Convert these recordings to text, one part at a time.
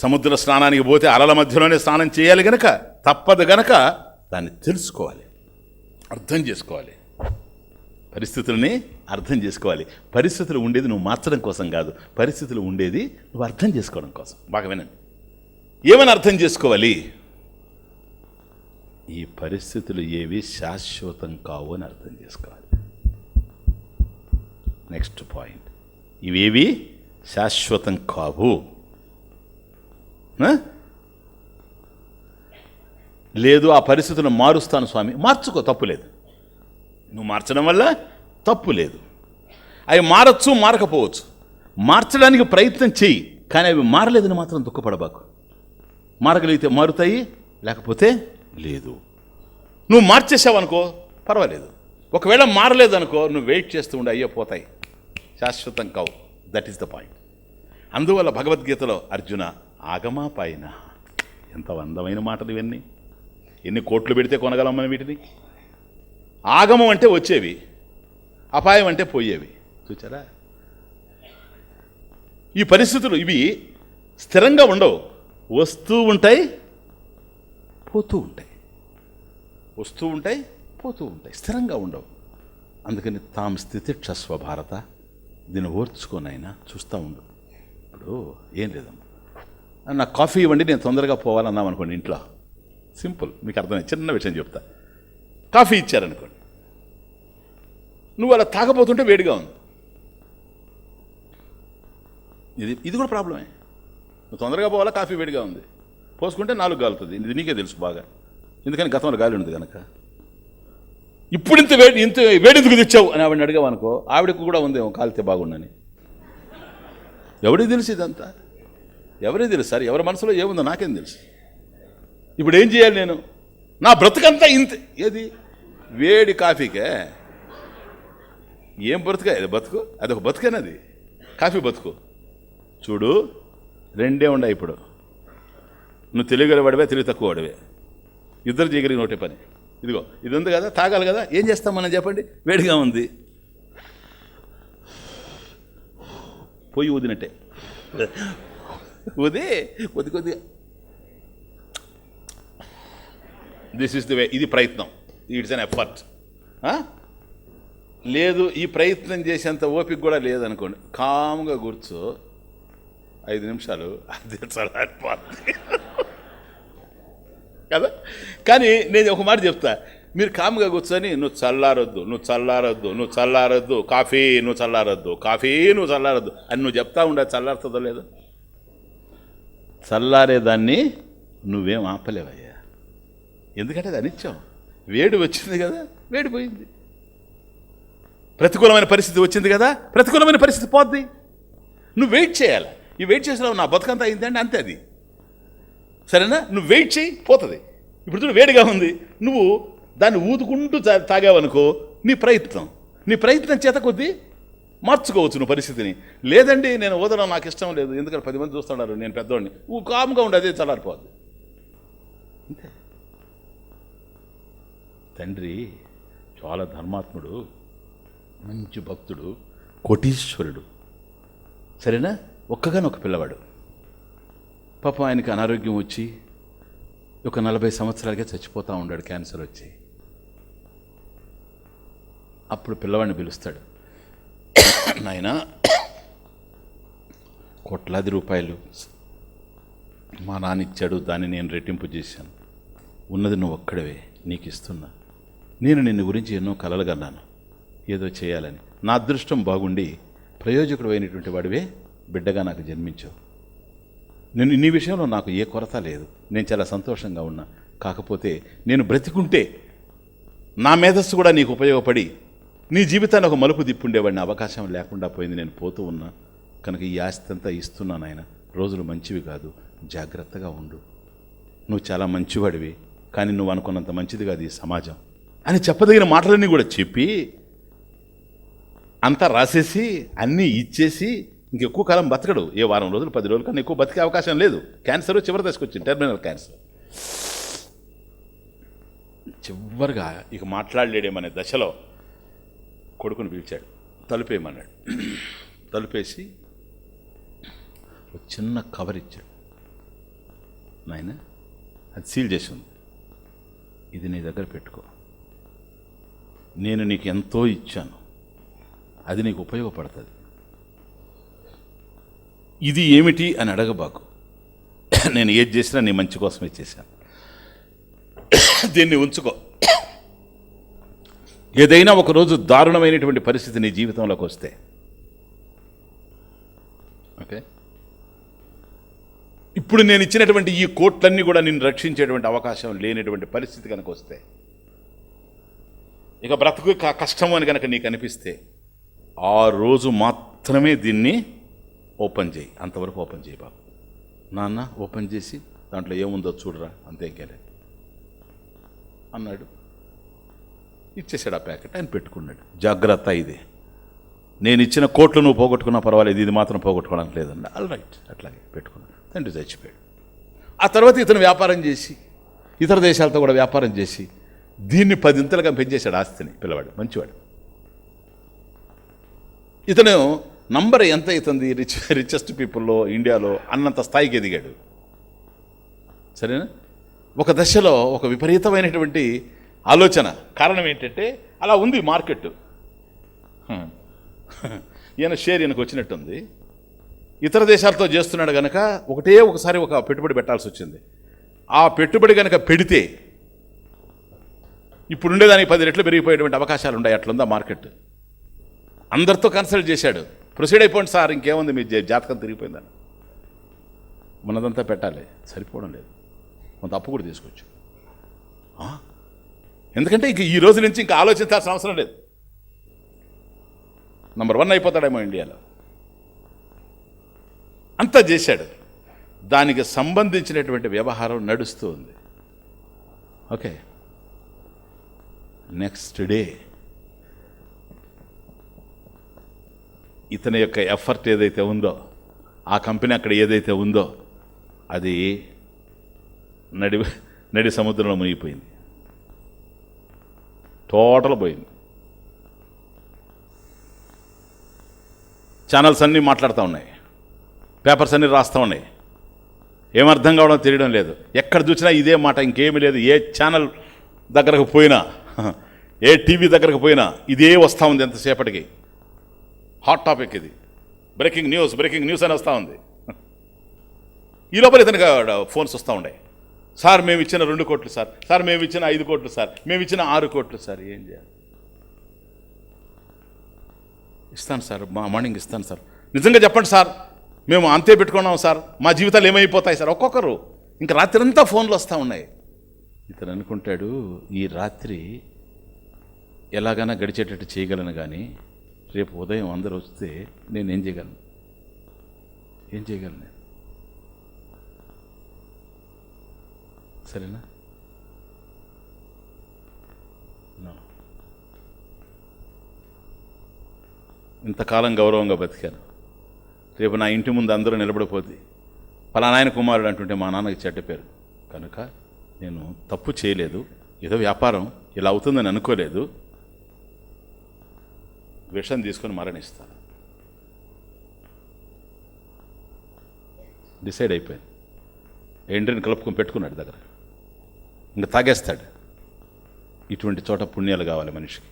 సముద్ర స్నానానికి పోతే అలల మధ్యలోనే స్నానం చేయాలి గనక తప్పదు గనక దాన్ని తెలుసుకోవాలి, అర్థం చేసుకోవాలి, పరిస్థితులని అర్థం చేసుకోవాలి. పరిస్థితులు ఉండేది నువ్వు మార్చడం కోసం కాదు, పరిస్థితులు ఉండేది నువ్వు అర్థం చేసుకోవడం కోసం. బాగా వినండి, ఏమని అర్థం చేసుకోవాలి? ఈ పరిస్థితులు ఏవి శాశ్వతం కావు అని అర్థం చేసుకోవాలి. నెక్స్ట్ పాయింట్, ఇవేవి శాశ్వతం కావు. లేదు ఆ పరిస్థితులను మారుస్తాను స్వామి, మార్చుకో, తప్పు లేదు. నువ్వు మార్చడం వల్ల తప్పు లేదు. అవి మారచ్చు, మారకపోవచ్చు. మార్చడానికి ప్రయత్నం చెయ్యి, కానీ అవి మారలేదని మాత్రం దుఃఖపడబాకు. మారగలిగితే మారుతాయి, లేకపోతే లేదు. నువ్వు మార్చేసావనుకో పర్వాలేదు. ఒకవేళ మారలేదనుకో నువ్వు వెయిట్ చేస్తూ ఉండి అయ్యో పోతాయి, శాశ్వతం కావు. That is the point. అందువల్ల భగవద్గీతలో అర్జున ఆగమాపాయన, ఎంత అందమైన మాటలు ఇవన్నీ. ఎన్ని కోట్లు పెడితే కొనగలం మనం వీటిని. ఆగమం అంటే వచ్చేవి, అపాయం అంటే పోయేవి. చూచారా? ఈ పరిస్థితులు ఇవి స్థిరంగా ఉండవు, వస్తూ ఉంటాయి, పోతూ ఉంటాయి. వస్తూ ఉంటాయి, పోతూ ఉంటాయి, స్థిరంగా ఉండవు. అందుకని తాము స్థితిక్షస్వ భారత, దీన్ని ఓర్చుకోనైనా చూస్తూ ఉండు. ఇప్పుడు ఏం లేదమ్మా, నాకు కాఫీ ఇవ్వండి నేను తొందరగా పోవాలన్నాం అనుకోండి ఇంట్లో, సింపుల్, మీకు అర్థమైంది. చిన్న విషయం చెప్తా. కాఫీ ఇచ్చారనుకోండి, నువ్వు అలా తాగబోతుంటే వేడిగా ఉంది. ఇది కూడా ప్రాబ్లమే. నువ్వు తొందరగా పోవాలా, కాఫీ వేడిగా ఉంది, పోసుకుంటే 4 గాలుతుంది. ఇది నీకే తెలుసు బాగా, ఎందుకని గతంలో గాలి ఉంది కనుక. ఇప్పుడు ఇంత వేడి ఎందుకు తెచ్చావు అని ఆవిడని అడిగావు అనుకో, ఆవిడకు కూడా ఉందేమో కాలితే బాగుండని. ఎవరికి తెలుసు ఇదంతా? ఎవరికి తెలుసు సార్? ఎవరి మనసులో ఏముందో నాకేం తెలుసు. ఇప్పుడు ఏం చేయాలి నేను? నా బ్రతుకంతా ఇంత ఏది వేడి కాఫీకే. ఏం బ్రతుక? అది బతుకు, అదొక బతుకేనది. కాఫీ బతుకు. చూడు, రెండే ఉన్నాయి ఇప్పుడు. నువ్వు తెలియగలవాడివే, తెలివి తక్కువ వాడివే, ఇద్దరు చేయగలిగిన ఒకటే పని. ఇదిగో ఇది ఉంది కదా, తాగాలి కదా, ఏం చేస్తాం మనం చెప్పండి? వేడిగా ఉంది, పొయ్యి ఊదినట్టే ఊది కొద్దిగా. This is the way. ఇది ప్రయత్నం, ఇట్స్ అన్ ఎఫర్ట్. లేదు ఈ ప్రయత్నం చేసేంత ఓపిక కూడా లేదనుకోండి, కామ్గా కూర్చో 5 నిమిషాలు, అది చల్లారిపోతుంది కదా. కానీ నేను ఒక మాట చెప్తా, మీరు కామ్గా కూర్చొని నువ్వు చల్లారొద్దు, కాఫీ నువ్వు చల్లారొద్దు అని నువ్వు చెప్తా ఉండే, చల్లారుతుందో లేదో? చల్లారేదాన్ని నువ్వేం ఆపలేవయ్యా, ఎందుకంటే అది అనిత్యం. వేడి వచ్చింది కదా, వేడిపోయింది. ప్రతికూలమైన పరిస్థితి వచ్చింది కదా, ప్రతికూలమైన పరిస్థితి పోద్ది. నువ్వు వెయిట్ చేయాలి. ఈ వెయిట్ చేసినావు, నా బతుకంతా అయింది అంటే అంతే అది. సరేనా? నువ్వు వెయిట్ చేయి, పోతుంది. ఇప్పుడు చూడు వేడిగా ఉంది, నువ్వు దాన్ని ఊదుకుంటూ తాగావనుకో, నీ ప్రయత్నం చేత కొద్దీ మార్చుకోవచ్చు నువ్వు పరిస్థితిని. లేదండి నేను ఊదడం నాకు ఇష్టం లేదు, ఎందుకంటే 10 మంది చూస్తున్నారు, నేను పెద్దవాడిని, నువ్వు కామ్గా ఉండి అదే చల్లారిపోద్ది. అంతే. తండ్రి చాలా ధర్మాత్ముడు, మంచి భక్తుడు, కోటీశ్వరుడు. సరేనా? ఒక్కగానొక పిల్లవాడు. పాపం ఆయనకి అనారోగ్యం వచ్చి ఒక 40 సంవత్సరాలుగా చచ్చిపోతూ ఉన్నాడు, క్యాన్సర్ వచ్చి. అప్పుడు పిల్లవాడిని పిలుస్తాడు, నాయనా కోట్లాది రూపాయలు మా నాన్న ఇచ్చాడు, దాన్ని నేను రెట్టింపు చేశాను, ఉన్నది నువ్వు ఒక్కడవే, నీకు ఇస్తున్నా. నేను నిన్ను గురించి ఎన్నో కలలు కన్నాను, ఏదో చేయాలని. నా అదృష్టం బాగుండి ప్రయోజకుడు అయినటువంటి వాడివే బిడ్డగా నాకు జన్మించావు. నీ విషయంలో నాకు ఏ కొరత లేదు, నేను చాలా సంతోషంగా ఉన్నా. కాకపోతే నేను బ్రతికుంటే నా మేధస్సు కూడా నీకు ఉపయోగపడి నీ జీవితాన్ని ఒక మలుపు తిప్పుండేవాడిని, అవకాశం లేకుండా పోయింది, నేను పోతూ ఉన్నా కనుక ఈ ఆస్తి అంతా ఇస్తున్నాను. ఆయన రోజులు మంచివి కాదు, జాగ్రత్తగా ఉండు. నువ్వు చాలా మంచివాడివి, కానీ నువ్వు అనుకున్నంత మంచిది కాదు ఈ సమాజం అని చెప్పదగిన మాటలన్నీ కూడా చెప్పి అంతా రాసేసి అన్నీ ఇచ్చేసి ఇంకెక్కువ కాలం బతకడు. ఏ వారం రోజులు 10 రోజుల కన్నా ఎక్కువ బతికే అవకాశం లేదు. క్యాన్సర్ చివరి దశకొచ్చింది, టెర్మినల్ క్యాన్సర్. చివరిగా ఇక మాట్లాడలేడేమనే దశలో కొడుకుని పిలిచాడు, తలుపేయమన్నాడు. తలుపేసి ఒక చిన్న కవర్ ఇచ్చాడు. నాయన అది సీల్ చేసి ఉంది, ఇది నీ దగ్గర పెట్టుకో, నేను నీకు ఎంతో ఇచ్చాను, అది నీకు ఉపయోగపడుతుంది, ఇది ఏమిటి అని అడగబాకు, నేను ఏది చేసినా నీ మంచి కోసమే చేశాను, దీన్ని ఉంచుకో. ఏదైనా ఒకరోజు దారుణమైనటువంటి పరిస్థితి నీ జీవితంలోకి వస్తే, ఓకే, ఇప్పుడు నేను ఇచ్చినటువంటి ఈ కోట్లన్నీ కూడా నిన్ను రక్షించేటువంటి అవకాశం లేనటువంటి పరిస్థితి కనుక వస్తే, ఇక బ్రతుకు కష్టము అని కనుక నీకు అనిపిస్తే, ఆ రోజు మాత్రమే దీన్ని ఓపెన్ చేయి, అంతవరకు ఓపెన్ చేయి బాబు. నాన్న ఓపెన్ చేసి దాంట్లో ఏముందో చూడరా, అంతే ఇంకేలే అన్నాడు. ఇచ్చేసాడు ఆ ప్యాకెట్, ఆయన పెట్టుకున్నాడు. జాగ్రత్త, ఇది నేను ఇచ్చిన కోట్లు నువ్వు పోగొట్టుకున్నా పర్వాలేదు, ఇది మాత్రం పోగొట్టుకోవడానికి లేదండి. ఆల్ రైట్, అట్లాగే పెట్టుకున్నాడు. తండ్రి చచ్చిపోయాడు. ఆ తర్వాత ఇతను వ్యాపారం చేసి ఇతర దేశాలతో కూడా వ్యాపారం చేసి దీన్ని 10 ఇంతలుగా పెంచేశాడు ఆస్తిని. పిల్లవాడు మంచివాడు. ఇతను నంబర్ ఎంత అవుతుంది రిచెస్ట్ పీపుల్లో ఇండియాలో అన్నంత స్థాయికి ఎదిగాడు. సరేనా? ఒక దశలో ఒక విపరీతమైనటువంటి ఆలోచన. కారణం ఏంటంటే అలా ఉంది మార్కెట్. ఈయన షేర్ ఈయనకు వచ్చినట్టుంది. ఇతర దేశాలతో చేస్తున్నాడు కనుక ఒకసారి ఒక పెట్టుబడి పెట్టాల్సి వచ్చింది. ఆ పెట్టుబడి కనుక పెడితే ఇప్పుడుండేదానికి 10 రెట్లు పెరిగిపోయేటువంటి అవకాశాలు ఉన్నాయి. అట్లుందా మార్కెట్. అందరితో కన్సల్ట్ చేశాడు. ప్రొసీడ్ అయిపోండి సార్, ఇంకేముంది, మీ జాతకం తిరిగిపోయిందని. మనదంతా పెట్టాలి, సరిపోవడం లేదు, కొంత అప్పు కూడా తీసుకోవచ్చు. ఎందుకంటే ఇంక ఈ రోజు నుంచి ఇంకా ఆలోచించాల్సిన అవసరం లేదు. నంబర్ 1 అయిపోతాడేమో ఇండియాలో. అంతా చేశాడు. దానికి సంబంధించినటువంటి వ్యవహారం నడుస్తూ ఉంది. ఓకే, నెక్స్ట్ డే ఇతని యొక్క ఎఫర్ట్ ఏదైతే ఉందో, ఆ కంపెనీ అక్కడ ఏదైతే ఉందో అది నడి సముద్రంలో మునిగిపోయింది. టోటల్ పోయింది. ఛానల్స్ అన్నీ మాట్లాడుతూ ఉన్నాయి, పేపర్స్ అన్నీ రాస్తూ ఉన్నాయి. ఏమర్థం కావడం తెలియడం లేదు. ఎక్కడ చూసినా ఇదే మాట, ఇంకేమీ లేదు. ఏ ఛానల్ దగ్గరకు పోయినా, ఏ టీవీ దగ్గరకు పోయినా ఇదే వస్తూ ఉంది. ఎంతసేపటికి హాట్ టాపిక్ ఇది, బ్రేకింగ్ న్యూస్ అని వస్తూ ఉంది. ఈ లోపల ఇతనికి ఫోన్స్ వస్తూ ఉన్నాయి. సార్ మేము ఇచ్చిన 2 కోట్లు సార్, సార్ మేము ఇచ్చిన 5 కోట్లు సార్, మేము ఇచ్చిన 6 కోట్లు సార్. ఏం చేయాలి? ఇస్తాను సార్, మార్నింగ్ ఇస్తాను సార్. నిజంగా చెప్పండి సార్, మేము అంతే పెట్టుకున్నాం సార్, మా జీవితాలు ఏమైపోతాయి సార్. ఒక్కొక్కరు ఇంకా రాత్రి అంతా ఫోన్లు వస్తూ ఉన్నాయి. ఇతను అనుకుంటాడు, ఈ రాత్రి ఎలాగైనా గడిచేటట్టు చేయగలను, కానీ రేపు ఉదయం అందరూ వస్తే నేను ఏం చేయగలను? నేను సరేనా? ఇంతకాలం గౌరవంగా బతికాను, రేపు నా ఇంటి ముందు అందరూ నిలబడిపోతే పలానాయన కుమారుడు అంటుంటే మా నాన్నకి చెడ్డ పేరు. కనుక నేను తప్పు చేయలేదు, ఏదో వ్యాపారం ఇలా అవుతుందని అనుకోలేదు, విషం తీసుకొని మరణిస్తాను. డిసైడ్ అయిపోయింది. ఎండ్రిని కలుపుకొని పెట్టుకున్నాడు దగ్గర. ఇంకా తాగేస్తాడు. ఇటువంటి చోట పుణ్యాలు కావాలి మనిషికి.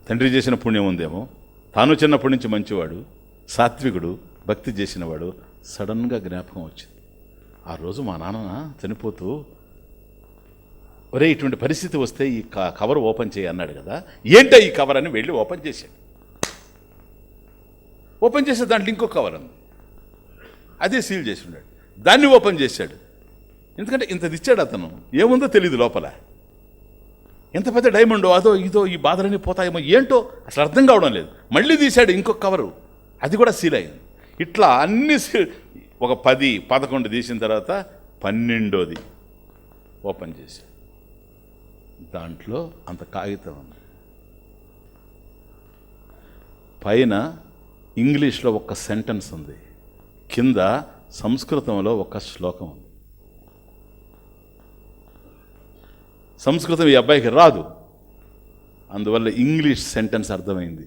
తండ్రి చేసిన పుణ్యం ఉందేమో, తాను చిన్నప్పటి నుంచి మంచివాడు, సాత్వికుడు, భక్తి చేసినవాడు. సడన్గా జ్ఞాపకం వచ్చింది, ఆ రోజు మా నాన్న చనిపోతూ ఒరే ఇటువంటి పరిస్థితి వస్తే ఈ కవర్ ఓపెన్ చేయి అన్నాడు కదా, ఏంటో ఈ కవర్ అని వెళ్ళి ఓపెన్ చేశాడు. ఓపెన్ చేసే దాంట్లో ఇంకో కవర్ ఉంది, అదే సీల్ చేసి ఉన్నాడు. దాన్ని ఓపెన్ చేశాడు. ఎందుకంటే ఇంతది ఇచ్చాడు అతను, ఏముందో తెలియదు లోపల. ఎంత పెద్ద డైమండో అదో ఇదో, ఈ బాధలన్నీ పోతాయేమో ఏంటో అసలు అర్థం కావడం లేదు. మళ్ళీ తీశాడు ఇంకొక కవరు, అది కూడా సీల్ అయింది. ఇట్లా అన్ని ఒక 10, 11 తీసిన తర్వాత 12ది ఓపెన్ చేశాడు. దాంట్లో అంత కాగితం ఉంది. పైన ఇంగ్లీష్లో ఒక సెంటెన్స్ ఉంది, కింద సంస్కృతంలో ఒక శ్లోకం ఉంది. సంస్కృతం ఈ అబ్బాయికి రాదు, అందువల్ల ఇంగ్లీష్ సెంటెన్స్ అర్థమైంది.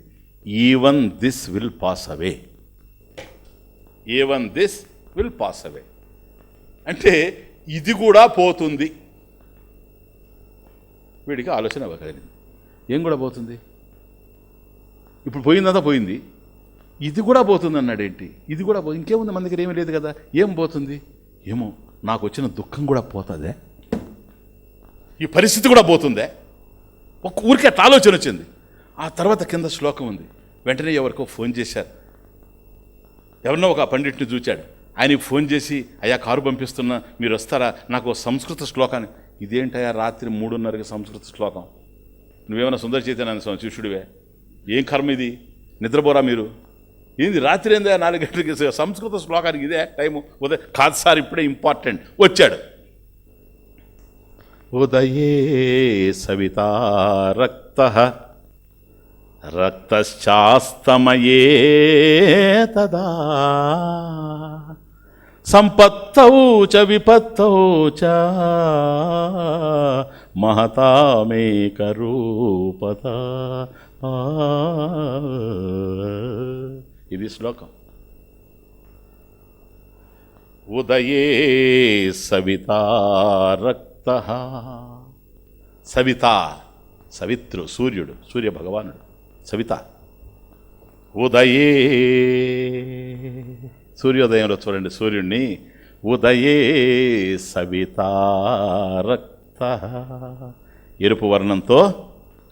Even this will pass away, even this will pass అవే. అంటే ఇది కూడా పోతుంది. వీడికి ఆలోచన అవ్వగలిగింది, ఏం కూడా పోతుంది, ఇప్పుడు పోయిందంతా పోయింది, ఇది కూడా పోతుంది అన్నాడేంటి, ఇది కూడా ఇంకేముంది, మన దగ్గర ఏమీ లేదు కదా, ఏం పోతుంది, ఏమో నాకు వచ్చిన దుఃఖం కూడా పోతుందే, ఈ పరిస్థితి కూడా పోతుందే, ఒక్క ఊరికే అట్లా ఆలోచన వచ్చింది. ఆ తర్వాత కింద శ్లోకం ఉంది. వెంటనే ఎవరికో ఫోన్ చేశారు, ఎవరినో ఒక పండిట్ని చూచాడు, ఆయనకి ఫోన్ చేసి అయ్యా కారు పంపిస్తున్నా మీరు వస్తారా, నాకు సంస్కృత శ్లోకాన్ని. ఇదేంటయ్యా రాత్రి 3:30కి సంస్కృత శ్లోకం, నువ్వేమైనా సుందర చైతన్య శిష్యుడివే, ఏం కర్మ ఇది, నిద్రపోరా మీరు, ఏంది రాత్రి ఏందా 4 గంటలకి సంస్కృత శ్లోకానికి ఇదే టైము, ఉదయం కాదు సార్ ఇప్పుడే ఇంపార్టెంట్. వచ్చాడు. ఉదయే సవితా రక్తః రక్తశ్చాస్తమయే తదా సంపత్తౌ చ విపత్తౌ చ మహతామేకరూపత. ఇది శ్లోకం. ఉదయే సవితా రక్తః, సవిత సవిత్రు సూర్యుడు, సూర్య భగవానుడు సవిత. ఉదయే సూర్యోదయంలో చూడండి సూర్యుడిని, ఉదయే సవితా రక్తః, ఎరుపు వర్ణంతో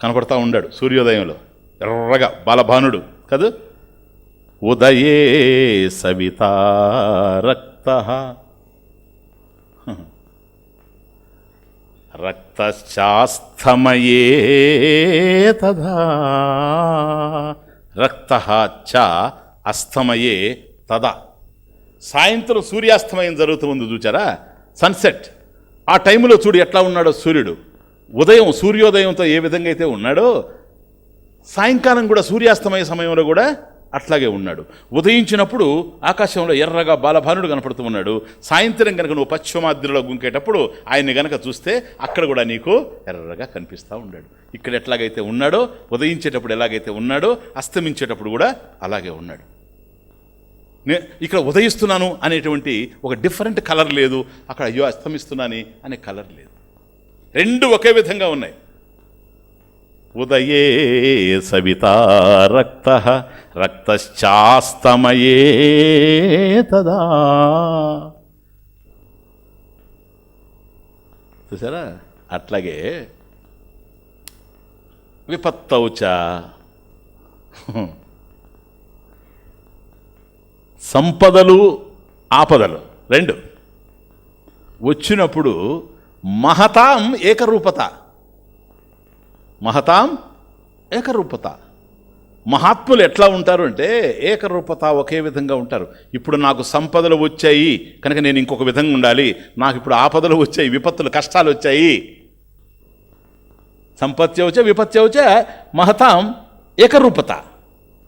కనపడతా ఉన్నాడు సూర్యోదయంలో, ఎర్రగా బాలభానుడు కదా. ఉదయే సవితా రక్తః రక్తశ్చాస్తమయే తదా రక్తః చ అస్తమయే తదా. సాయంత్రం సూర్యాస్తమయం జరుగుతుంది చూచారా, సన్సెట్. ఆ టైంలో చూడు ఎట్లా ఉన్నాడో సూర్యుడు. ఉదయం సూర్యోదయంతో ఏ విధంగా అయితే ఉన్నాడో, సాయంకాలం కూడా సూర్యాస్తమయ సమయంలో కూడా అట్లాగే ఉన్నాడు. ఉదయించినప్పుడు ఆకాశంలో ఎర్రగా బాలభానుడు కనపడుతూ ఉన్నాడు. సాయంత్రం కనుక నువ్వు పశ్చిమాద్రిలో గుంకేటప్పుడు ఆయన్ని గనక చూస్తే అక్కడ కూడా నీకు ఎర్రగా కనిపిస్తూ ఉన్నాడు. ఇక్కడ ఎట్లాగైతే ఉన్నాడో, ఉదయించేటప్పుడు ఎలాగైతే ఉన్నాడో, అస్తమించేటప్పుడు కూడా అలాగే ఉన్నాడు. ఇక్కడ ఉదయిస్తున్నాను అనేటువంటి ఒక డిఫరెంట్ కలర్ లేదు, అక్కడ అయ్యో అస్తమిస్తున్నాని అనే కలర్ లేదు, రెండు ఒకే విధంగా ఉన్నాయి. ఉదయే సవితా రక్తః రక్తశ్చాస్తమయే తదా. చూసారా, అట్లాగే విపత్తౌ చ, సంపదలు ఆపదలు రెండు వచ్చినప్పుడు మహతాం ఏకరూపత, మహతాం ఏకరూపత. మహాత్ములు ఎట్లా ఉంటారు అంటే ఏకరూపత, ఒకే విధంగా ఉంటారు. ఇప్పుడు నాకు సంపదలు వచ్చాయి కనుక నేను ఇంకొక విధంగా ఉండాలి, నాకు ఇప్పుడు ఆపదలు వచ్చాయి, విపత్తులు కష్టాలు వచ్చాయి, సంపత్యౌచ విపత్యౌచ మహతాం ఏకరూపత.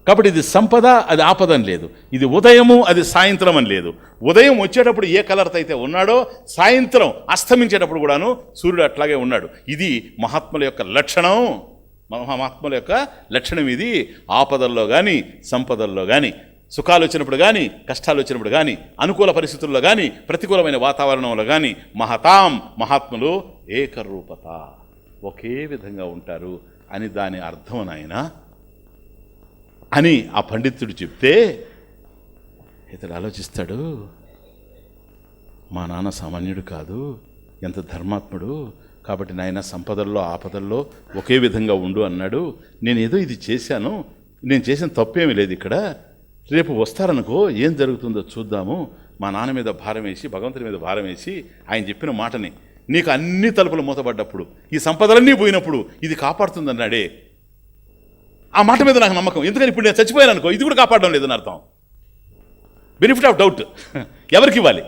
కాబట్టి ఇది సంపద, అది ఆపద అని లేదు, ఇది ఉదయము, అది సాయంత్రం అని లేదు. ఉదయం వచ్చేటప్పుడు ఏ కలర్తో అయితే ఉన్నాడో, సాయంత్రం అస్తమించేటప్పుడు కూడాను సూర్యుడు అట్లాగే ఉన్నాడు. ఇది మహాత్ముల యొక్క లక్షణం, మహాత్ముల యొక్క లక్షణం ఇది. ఆపదల్లో కానీ సంపదల్లో కానీ, సుఖాలు వచ్చినప్పుడు కానీ కష్టాలు వచ్చినప్పుడు కానీ, అనుకూల పరిస్థితుల్లో కానీ ప్రతికూలమైన వాతావరణంలో కానీ మహతాం మహాత్ములు ఏకరూపత, ఒకే విధంగా ఉంటారు అని దాని అర్థం నాయన అని ఆ పండితుడు చెప్తే ఇతడు ఆలోచిస్తాడు, మా నాన్న సామాన్యుడు కాదు, ఎంత ధర్మాత్ముడు, కాబట్టి నాయన సంపదల్లో ఆపదల్లో ఒకే విధంగా ఉండు అన్నాడు. నేను ఏదో ఇది చేశాను, నేను చేసిన తప్పేమీ లేదు, ఇక్కడ రేపు వస్తారనుకో ఏం జరుగుతుందో చూద్దాము, మా నాన్న మీద భారం వేసి భగవంతుని మీద భారం వేసి ఆయన చెప్పిన మాటని, నీకు అన్ని తలుపులు మూతపడ్డప్పుడు ఈ సంపదలన్నీ పోయినప్పుడు ఇది కాపాడుతుందన్నాడే, ఆ మాట మీద నాకు నమ్మకం. ఎందుకని ఇప్పుడు నేను చచ్చిపోయాను అనుకో ఇది కూడా కాపాడడం లేదని అర్థం. బెనిఫిట్ ఆఫ్ డౌట్ ఎవరికి ఇవ్వాలి?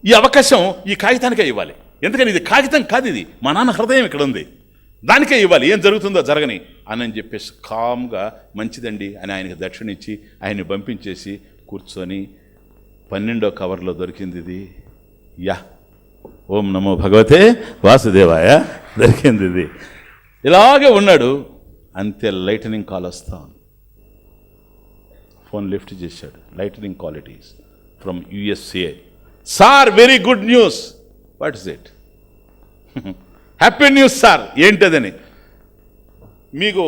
ఈ అవకాశం ఈ కాగితానికే ఇవ్వాలి. ఎందుకని ఇది కాగితం కాదు, ఇది మా నాన్న హృదయం ఇక్కడ ఉంది, దానికే ఇవ్వాలి, ఏం జరుగుతుందో జరగని అని చెప్పేసి కామ్గా మంచిదండి అని ఆయనకి దక్షిణ ఇచ్చి ఆయన్ని పంపించేసి కూర్చొని 12వ కవర్లో దొరికింది ఇది. యా ఓం నమో భగవతే వాసుదేవాయ దొరికింది ఇది. ఇలాగే ఉన్నాడు, అంతే లైటనింగ్ కాల్ వస్తాను. ఫోన్ లిఫ్ట్ చేశాడు, lightning call it is from USA. Sir very good news, what is it? Happy news sir. ఏంటదని? మీకు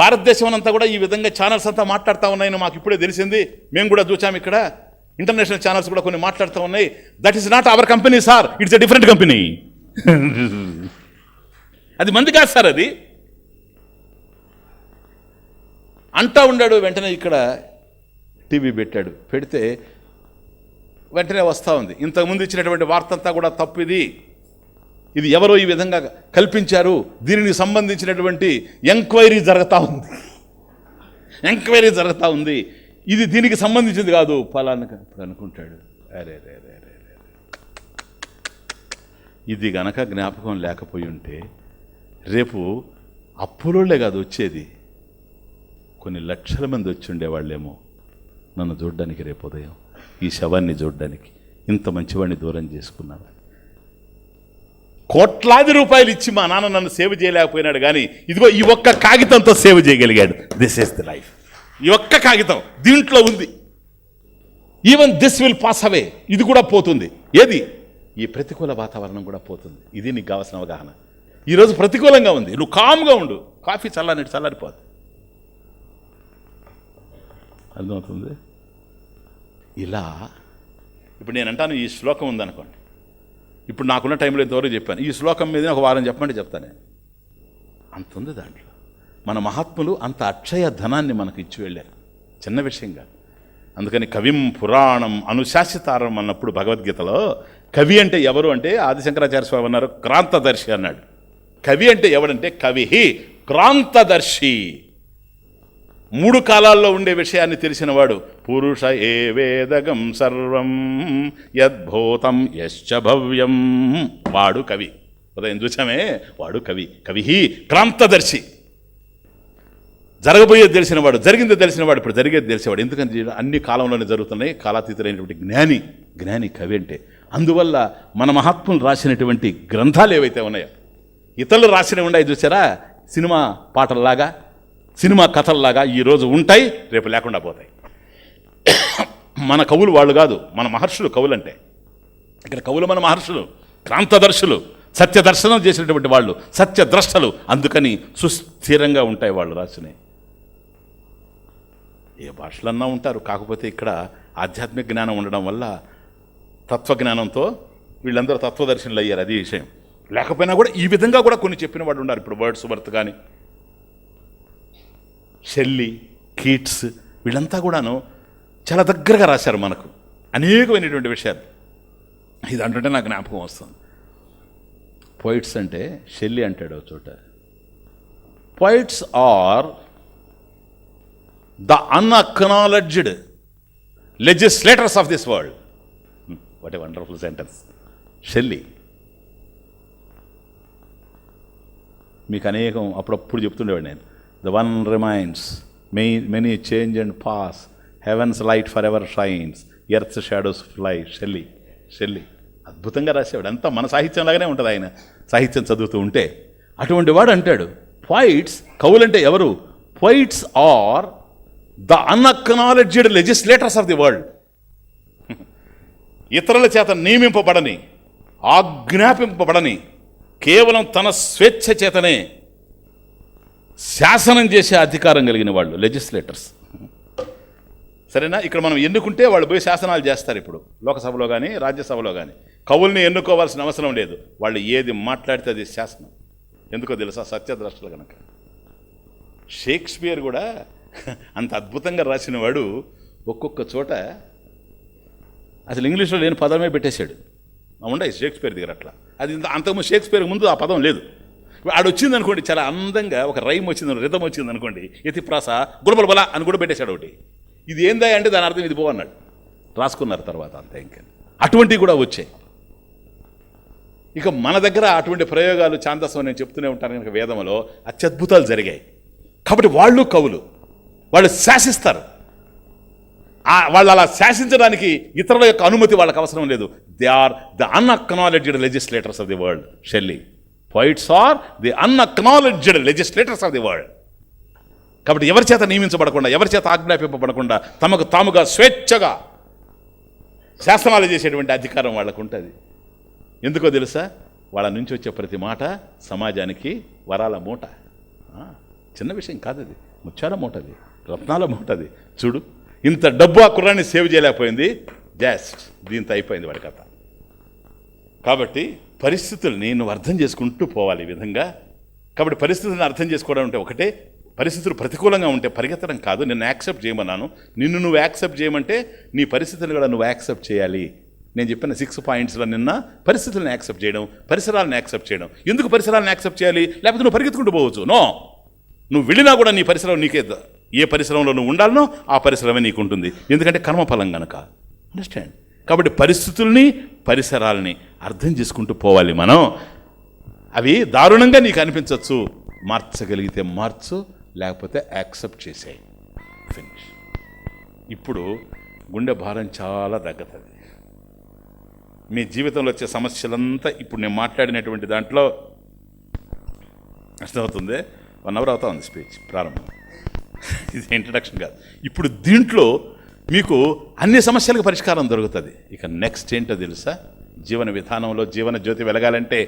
భారతదేశం అంతా కూడా ఈ విధంగా ఛానల్స్ అంతా మాట్లాడుతూ ఉన్నాయని మాకు ఇప్పుడే తెలిసింది. మేము కూడా చూసాం, ఇక్కడ ఇంటర్నేషనల్ ఛానల్స్ కూడా కొన్ని మాట్లాడుతూ ఉన్నాయి. That is not our company sir, it's a different company. అది మంది కాదు సార్, అది అంటా ఉన్నాడు. వెంటనే ఇక్కడ టీవీ పెట్టాడు. పెడితే వెంటనే వస్తూ ఉంది, ఇంతకుముందు ఇచ్చినటువంటి వార్త అంతా కూడా తప్పు, ఇది ఎవరో ఈ విధంగా కల్పించారు, దీనికి సంబంధించినటువంటి ఎంక్వైరీ జరుగుతూ ఉంది, ఇది దీనికి సంబంధించింది కాదు ఫలానా అనుకుంటాడు. అరే రే రే రే రే, ఇది గనక జ్ఞాపకం లేకపోయి ఉంటే రేపు అప్పులోళ్లే కాదు వచ్చేది, కొన్ని లక్షల మంది వచ్చి ఉండేవాళ్ళేమో నన్ను చూడ్డానికి, రేపు ఉదయం ఈ శవాన్ని చూడ్డానికి. ఇంత మంచివాడిని దూరం చేసుకున్నాను. కోట్లాది రూపాయలు ఇచ్చి మా నాన్న నన్ను సేవ్ చేయలేకపోయినాడు, కానీ ఇదిగో ఈ ఒక్క కాగితంతో సేవ్ చేయగలిగాడు. This is the life. ఈ ఒక్క కాగితం దీంట్లో ఉంది. Even this will pass away, ఇది కూడా పోతుంది. ఏది? ఈ ప్రతికూల వాతావరణం కూడా పోతుంది. ఇది నీకు కావాల్సిన అవగాహన. ఈరోజు ప్రతికూలంగా ఉంది, నువ్వు కామ్గా ఉండు, కాఫీ చల్లారిపోదు. అర్థమవుతుంది? ఇలా ఇప్పుడు నేను అంటాను, ఈ శ్లోకం ఉందనుకోండి, ఇప్పుడు నాకున్న టైంలో ఇంతవరకు చెప్పాను, ఈ శ్లోకం మీద ఒక వారం చెప్పమంటే చెప్తాను నేను. అంత ఉంది దాంట్లో. మన మహాత్ములు అంత అక్షయ ధనాన్ని మనకు ఇచ్చి వెళ్ళారు, చిన్న విషయం కాదు. అందుకని కవిం పురాణం అనుశాసితారం అన్నప్పుడు భగవద్గీతలో కవి అంటే ఎవరు అంటే ఆదిశంకరాచార్య స్వామి అన్నారు క్రాంతదర్శి అన్నాడు. కవి అంటే ఎవడంటే కవి క్రాంతదర్శి, మూడు కాలాల్లో ఉండే విషయాన్ని తెలిసినవాడు. పురుష ఏ వేదగం సర్వం యద్భూతం యశ్చ భవ్యం, వాడు కవి. ఉదయం చూసామే, వాడు కవి. కవి క్రాంతదర్శి, జరగబోయేది తెలిసినవాడు, జరిగింది తెలిసినవాడు, ఇప్పుడు జరిగేది తెలిసేవాడు. ఎందుకంటే అన్ని కాలంలోనే జరుగుతున్నాయి. కాలాతీతులైనటువంటి జ్ఞాని కవి అంటే. అందువల్ల మన మహాత్ములు రాసినటువంటి గ్రంథాలు ఏవైతే ఉన్నాయో, ఇతరులు రాసినవి ఉన్నాయి చూసారా, సినిమా పాటల్లాగా, సినిమా కథల్లాగా ఈరోజు ఉంటాయి, రేపు లేకుండా పోతాయి. మన కవులు వాళ్ళు కాదు, మన మహర్షులు కవులు అంటే. ఇక్కడ కవులు మన మహర్షులు, క్రాంతదర్శులు, సత్యదర్శనం చేసినటువంటి వాళ్ళు, సత్యద్రష్టలు. అందుకని సుస్థిరంగా ఉంటాయి వాళ్ళు రాసినవి. ఏ భాషలన్నా ఉంటారు, కాకపోతే ఇక్కడ ఆధ్యాత్మిక జ్ఞానం ఉండడం వల్ల తత్వజ్ఞానంతో వీళ్ళందరూ తత్వదర్శనులు అయ్యారు. అది విషయం. లేకపోయినా కూడా ఈ విధంగా కూడా కొన్ని చెప్పిన వాళ్ళు ఉన్నారు. ఇప్పుడు వర్డ్స్ వర్త్ కానీ, షెల్లీ, కీట్స్, వీళ్ళంతా కూడాను చాలా దగ్గరగా రాశారు మనకు అనేకమైనటువంటి విషయాలు. ఇది అంటుంటే నాకు జ్ఞాపకం వస్తుంది. పోయిట్స్ అంటే షెల్లీ అంటాడు ఒక చోట, poets are the unacknowledged legislators of this world. What a wonderful sentence. Shelley మీకు అనేకం అప్పుడప్పుడు చెప్తుండేవాడు నేను. The one remains, many change and pass, heaven's light forever shines, earth's shadows fly. Shelley అద్భుతంగా రాసేవాడు. అంతా మన సాహిత్యం లాగానే ఉంటుంది. ఆయన సాహిత్యం చదువుతూ ఉంటే అటువంటి వాడు అంటాడు, పోయిట్స్, కవులంటే ఎవరు? Poets are the unacknowledged legislators of the world. ఇతరుల చేత నియమింపబడని, ఆజ్ఞాపింపబడని, కేవలం తన స్వేచ్ఛ చేతనే శాసనం చేసే అధికారం కలిగిన వాళ్ళు లెజిస్లేటర్స్. సరేనా? ఇక్కడ మనం ఎన్నుకుంటే వాళ్ళు పోయి శాసనాలు చేస్తారు. ఇప్పుడు లోకసభలో కానీ రాజ్యసభలో కానీ కవుల్ని ఎన్నుకోవాల్సిన అవసరం లేదు. వాళ్ళు ఏది మాట్లాడితే అది శాసనం. ఎందుకో తెలుసా? సత్యద్రష్టలు కనుక. షేక్స్పియర్ కూడా అంత అద్భుతంగా రాసిన వాడు ఒక్కొక్క చోట అసలు ఇంగ్లీష్లో లేని పదమే పెట్టేశాడు. ఉండే షేక్స్పియర్ దగ్గర అట్లా. అది అంతకుముందు షేక్స్పియర్ ముందు ఆ పదం లేదు. ఆడు వచ్చింది అనుకోండి, చాలా అందంగా ఒక రైమ్ వచ్చింది, రిథం వచ్చింది అనుకోండి, యతిప్రాస గులబల అని కూడా పెట్టేశాడు ఒకటి. ఇది ఏందా అంటే దాని అర్థం ఇది పో అన్నాడు. రాసుకున్నారు తర్వాత అంతే. ఇంకా అటువంటివి కూడా వచ్చాయి. ఇక మన దగ్గర అటువంటి ప్రయోగాలు ఛాందసం నేను చెప్తూనే ఉంటాను కనుక వేదంలో అత్యద్భుతాలు జరిగాయి. కాబట్టి వాళ్ళు కవులు, వాళ్ళు శాసిస్తారు. వాళ్ళు అలా శాసించడానికి ఇతరుల యొక్క అనుమతి వాళ్ళకి అవసరం లేదు. They are the unacknowledged legislators of the world. Shelley. Poets are the unacknowledged legislators of the world. కాబట్టి ఎవరి చేత నియమించబడకుండా, ఎవరి చేత ఆజ్ఞాపింపబడకుండా తమకు తాముగా స్వేచ్ఛగా శాసనాలు చేసేటువంటి అధికారం వాళ్ళకు ఉంటుంది. ఎందుకో తెలుసా? వాళ్ళ నుంచి వచ్చే ప్రతి మాట సమాజానికి వరాల మూట. చిన్న విషయం కాదు అది, ముత్యాల మూట, అది రత్నాల మూట. అది చూడు, ఇంత డబ్బు ఆ కుర్రాన్ని సేవ్ చేయలేకపోయింది, జస్ట్ దీంతో అయిపోయింది వాడి కథ. కాబట్టి పరిస్థితుల్ని నువ్వు అర్థం చేసుకుంటూ పోవాలి ఈ విధంగా. కాబట్టి పరిస్థితులను అర్థం చేసుకోవడం అంటే ఒకటే, పరిస్థితులు ప్రతికూలంగా ఉంటే పరిగెత్తడం కాదు. నిన్ను యాక్సెప్ట్ చేయమన్నాను, నిన్ను నువ్వు యాక్సెప్ట్ చేయమంటే నీ పరిస్థితులను కూడా నువ్వు యాక్సెప్ట్ చేయాలి. నేను చెప్పిన 6 పాయింట్స్లో నిన్న పరిస్థితులను యాక్సెప్ట్ చేయడం, పరిసరాలను యాక్సెప్ట్ చేయడం. ఎందుకు పరిసరాలను యాక్సెప్ట్ చేయాలి? లేకపోతే నువ్వు పరిగెత్తుకుంటూ పోవచ్చు. నో, నువ్వు వెళ్ళినా కూడా నీ పరిసరం నీకే, ఏ పరిసరంలో నువ్వు ఉండాలనో ఆ పరిసరమే నీకు ఉంటుంది. ఎందుకంటే కర్మఫలం కనుక. అండర్స్టాండ్? కాబట్టి పరిస్థితుల్ని పరిసరాలని అర్థం చేసుకుంటూ పోవాలి మనం. అవి దారుణంగా నీకు అనిపించవచ్చు, మార్చగలిగితే మార్చు, లేకపోతే యాక్సెప్ట్ చేసేయి. ఫినిష్. ఇప్పుడు గుండె భారం చాలా తగ్గుతుంది. మీ జీవితంలో వచ్చే సమస్యలంతా ఇప్పుడు నేను మాట్లాడినటువంటి దాంట్లో అర్థమవుతుంది. 1 hour అవుతా ఉంది స్పీచ్ ప్రారంభం, ఇది ఇంట్రడక్షన్ కాదు. ఇప్పుడు దీంట్లో మీకు అన్ని సమస్యలకు పరిష్కారం దొరుకుతుంది. ఇక నెక్స్ట్ ఏంటో తెలుసా? జీవన విధానంలో జీవన జ్యోతి వెలగాలంటే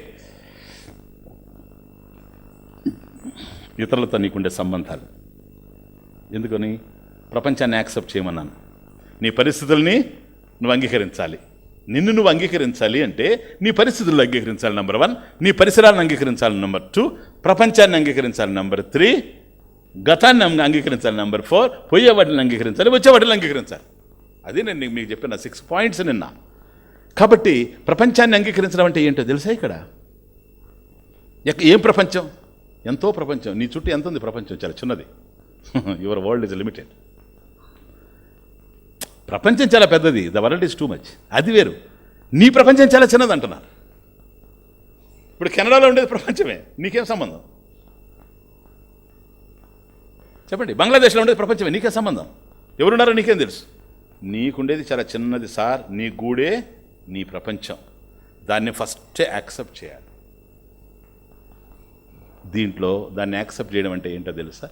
ఇతరులతో నీకుండే సంబంధాలు. ఎందుకని? ప్రపంచాన్ని యాక్సెప్ట్ చేయమన్నాను. నీ పరిస్థితుల్ని నువ్వు అంగీకరించాలి. నిన్ను నువ్వు అంగీకరించాలి అంటే నీ పరిస్థితులను అంగీకరించాలి, నెంబర్ 1. నీ పరిసరాలను అంగీకరించాలి, నెంబర్ 2. ప్రపంచాన్ని అంగీకరించాలి, నెంబర్ 3. గతాన్ని అంగీకరించాలి, నెంబర్ 4. పోయే వాటిని అంగీకరించాలి, వచ్చే వాటిని అంగీకరించాలి. అది నేను మీకు చెప్పిన 6 పాయింట్స్ నిన్న. కాబట్టి ప్రపంచాన్ని అంగీకరించడం అంటే ఏంటో తెలుసా? ఇక్కడ ఏం ప్రపంచం? ఎంతో ప్రపంచం. నీ చుట్టూ ఎంత ఉంది ప్రపంచం? చాలా చిన్నది. Your world is limited. ప్రపంచం చాలా పెద్దది, the world is too much. అది వేరు. నీ ప్రపంచం చాలా చిన్నది అంటున్నారు. ఇప్పుడు కెనడాలో ఉండేది ప్రపంచమే, నీకేం సంబంధం? చెప్పండి. బంగ్లాదేశ్లో ఉండేది ప్రపంచమే, నీకేం సంబంధం? ఎవరున్నారో నీకేం తెలుసు? నీకుండేది చాలా చిన్నది సార్. నీ గూడే నీ ప్రపంచం. దాన్ని ఫస్టే యాక్సెప్ట్ చేయాలి. దీంట్లో దాన్ని యాక్సెప్ట్ చేయడం అంటే ఏంటో తెలుసా?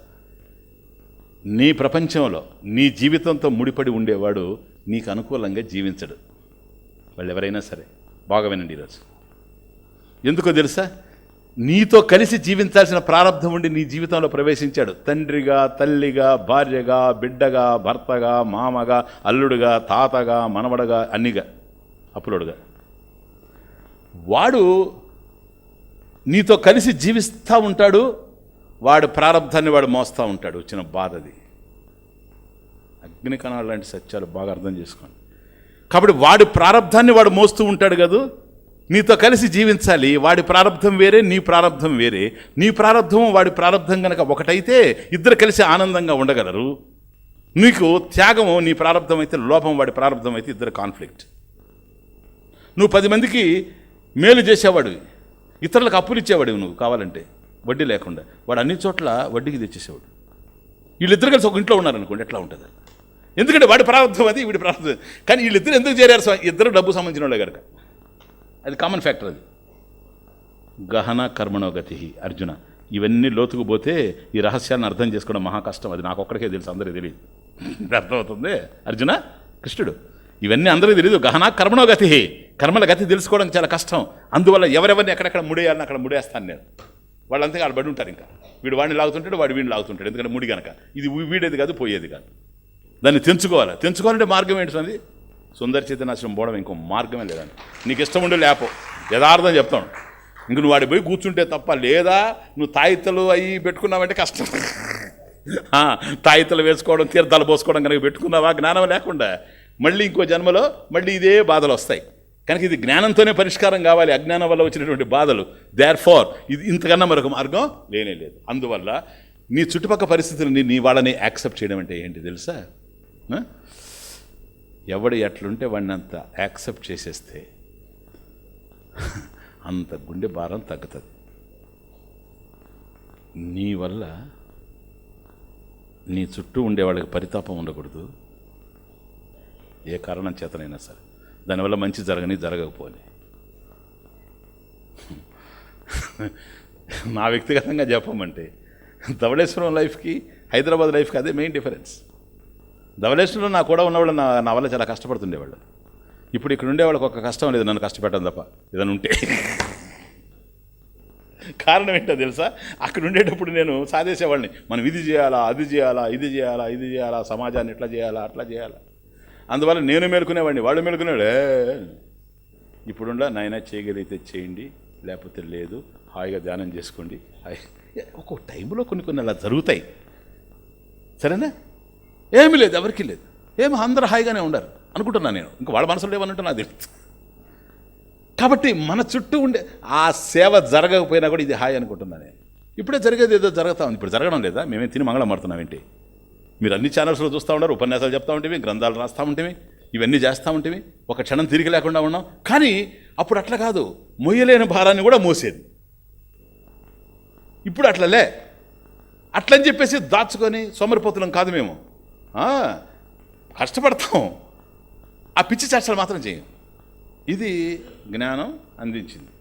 నీ ప్రపంచంలో నీ జీవితంతో ముడిపడి ఉండేవాడు నీకు అనుకూలంగా జీవించడు. వాళ్ళు ఎవరైనా సరే. బాగా వినండి ఈరోజు. ఎందుకో తెలుసా? నీతో కలిసి జీవించాల్సిన ప్రారంధం ఉండి నీ జీవితంలో ప్రవేశించాడు. తండ్రిగా, తల్లిగా, భార్యగా, బిడ్డగా, భర్తగా, మామగా, అల్లుడుగా, తాతగా, మనవడగా, అన్నిగా, అప్పులోడుగా. వాడు నీతో కలిసి జీవిస్తూ ఉంటాడు. వాడు ప్రారంధాన్ని వాడు మోస్తూ ఉంటాడు. వచ్చిన బాధది. అగ్నికణాలు లాంటి సత్యాలు బాగా అర్థం చేసుకోండి. కాబట్టి వాడి ప్రారంధాన్ని వాడు మోస్తూ ఉంటాడు కదా. నీతో కలిసి జీవించాలి. వాడి ప్రారంధం వేరే, నీ ప్రారంధం వేరే. నీ ప్రారంధం వాడి ప్రారంధం కనుక ఒకటైతే ఇద్దరు కలిసి ఆనందంగా ఉండగలరు. నీకు త్యాగము నీ ప్రారంధం అయితే, లోపం వాడి ప్రారంధం అయితే ఇద్దరు కాన్ఫ్లిక్ట్. నువ్వు 10 మందికి మేలు చేసేవాడివి, ఇతరులకు అప్పులు ఇచ్చేవాడివి. నువ్వు కావాలంటే వడ్డీ లేకుండా, వాడు అన్ని చోట్ల వడ్డీకి తెచ్చేసేవాడు. వీళ్ళిద్దరు కలిసి ఒక ఇంట్లో ఉన్నారనుకోండి, ఎట్లా ఉంటుంది? ఎందుకంటే వాడి ప్రారంధం అది, వీడి ప్రారంధం. కానీ వీళ్ళిద్దరు ఎందుకు చేరారు? ఇద్దరు డబ్బు సంబంధించిన వాళ్ళే కనుక. అది కామన్ ఫ్యాక్టర్. అది గహన కర్మణో గతి. అర్జున, ఇవన్నీ లోతుకు పోతే ఈ రహస్యాన్ని అర్థం చేసుకోవడం మహా కష్టం. అది నాకు ఒక్కడికే తెలుసు, అందరికీ తెలియదు. అర్థమవుతుంది అర్జున? కృష్ణుడు ఇవన్నీ అందరికీ తెలియదు. గహన కర్మణో గతి. కర్మల గతి తెలుసుకోవడం చాలా కష్టం. అందువల్ల ఎవరెవరిని ఎక్కడెక్కడ ముడేయాలని అక్కడ ముడేస్తాను నేను. వాళ్ళంతా వాళ్ళు పడి ఉంటారు. ఇంకా వీడు వాడిని లాగుతుంటాడు, వాడు వీడిని లాగుతుంటాడు. ఎందుకంటే ముడి కనుక ఇది వీడేది కాదు, పోయేది కాదు. దాన్ని తెంచుకోవాలంటే మార్గం ఏంటి? సుందర చైతన్యాశ్రమం పోవడం ఇంకో మార్గమే లేదండి. నీకు ఇష్టం ఉండే లేపో, యథార్థం చెప్తాను. ఇంక నువ్వు వాడి పోయి కూర్చుంటే తప్ప, లేదా నువ్వు తాయితలు అవి పెట్టుకున్నావంటే కష్టం. తాయితలు వేసుకోవడం, తీర్థాలు పోసుకోవడం కనుక పెట్టుకున్నావా, జ్ఞానం లేకుండా మళ్ళీ ఇంకో జన్మలో మళ్ళీ ఇదే బాధలు వస్తాయి. కనుక ఇది జ్ఞానంతోనే పరిష్కారం కావాలి. అజ్ఞానం వల్ల వచ్చినటువంటి బాధలు. దేర్ఫోర్ ఇది ఇంతకన్నా మరొక మార్గం లేనే లేదు. అందువల్ల నీ చుట్టుపక్కల పరిస్థితులని నీ వాళ్ళని యాక్సెప్ట్ చేయడం అంటే ఏంటి తెలుసా? ఎవడు ఎట్లుంటే వాడిని అంత యాక్సెప్ట్ చేసేస్తే అంత గుండె భారం తగ్గుతుంది. నీ వల్ల నీ చుట్టూ ఉండేవాళ్ళకి పరితాపం ఉండకూడదు, ఏ కారణం చేతనైనా సరే. దానివల్ల మంచి జరగకపోని. నా వ్యక్తిగతంగా చెప్పమంటే ధవళేశ్వరం లైఫ్కి హైదరాబాద్ లైఫ్కి అదే మెయిన్ డిఫరెన్స్. ధవళేశ్వరంలో నా కూడా ఉన్నవాళ్ళు నా వల్ల చాలా కష్టపడుతుండేవాళ్ళు. ఇప్పుడు ఇక్కడ ఉండే వాళ్ళకి ఒక కష్టం లేదు నన్ను కష్టపెట్టడం తప్ప ఏదైనా ఉంటే. కారణం ఏంటో తెలుసా, అక్కడ ఉండేటప్పుడు నేను సాధేసేవాడిని, మనం ఇది చేయాలా, అది చేయాలా, ఇది చేయాలా, ఇది చేయాలా, సమాజాన్ని ఇట్లా చేయాలా, అట్లా చేయాలా. అందువల్ల నేను మేలుకునేవాడిని, వాళ్ళు మేలుకునేవాడు. ఇప్పుడుండా నాయన చేయగలిగితే చేయండి, లేకపోతే లేదు, హాయిగా ధ్యానం చేసుకోండి. ఒక్కొక్క టైంలో కొన్ని అలా జరుగుతాయి, సరేనా? ఏమీ లేదు, ఎవరికి లేదు, ఏమి అందరూ హాయిగానే ఉండరు అనుకుంటున్నాను నేను. ఇంకా వాళ్ళ మనసులో ఏమన్నట్టు నాకు తెలుసు. కాబట్టి మన చుట్టూ ఉండే ఆ సేవ జరగకపోయినా కూడా ఇది హాయి అనుకుంటున్నాను నేను. ఇప్పుడే జరిగేది ఏదో జరుగుతా ఉంది, ఇప్పుడు జరగడం లేదా? మేమేం తిని మంగళం మారుతున్నాం ఏంటి? మీరు అన్ని ఛానల్స్లో చూస్తూ ఉన్నారు, ఉపన్యాసాలు చెప్తా ఉంటేవి, గ్రంథాలు రాస్తూ ఉంటేవి, ఇవన్నీ చేస్తూ ఉంటేవి, ఒక క్షణం తిరిగి లేకుండా ఉన్నాం. కానీ అప్పుడు అట్లా కాదు, మొయ్యలేని భారాన్ని కూడా మోసేది. ఇప్పుడు అట్లలే, అట్లని చెప్పేసి దాచుకొని సోమరిపోతులం కాదు మేము. కష్టపడతాం, ఆ పిచ్చి చర్చలు మాత్రం చేయం. ఇది జ్ఞానం అందించింది.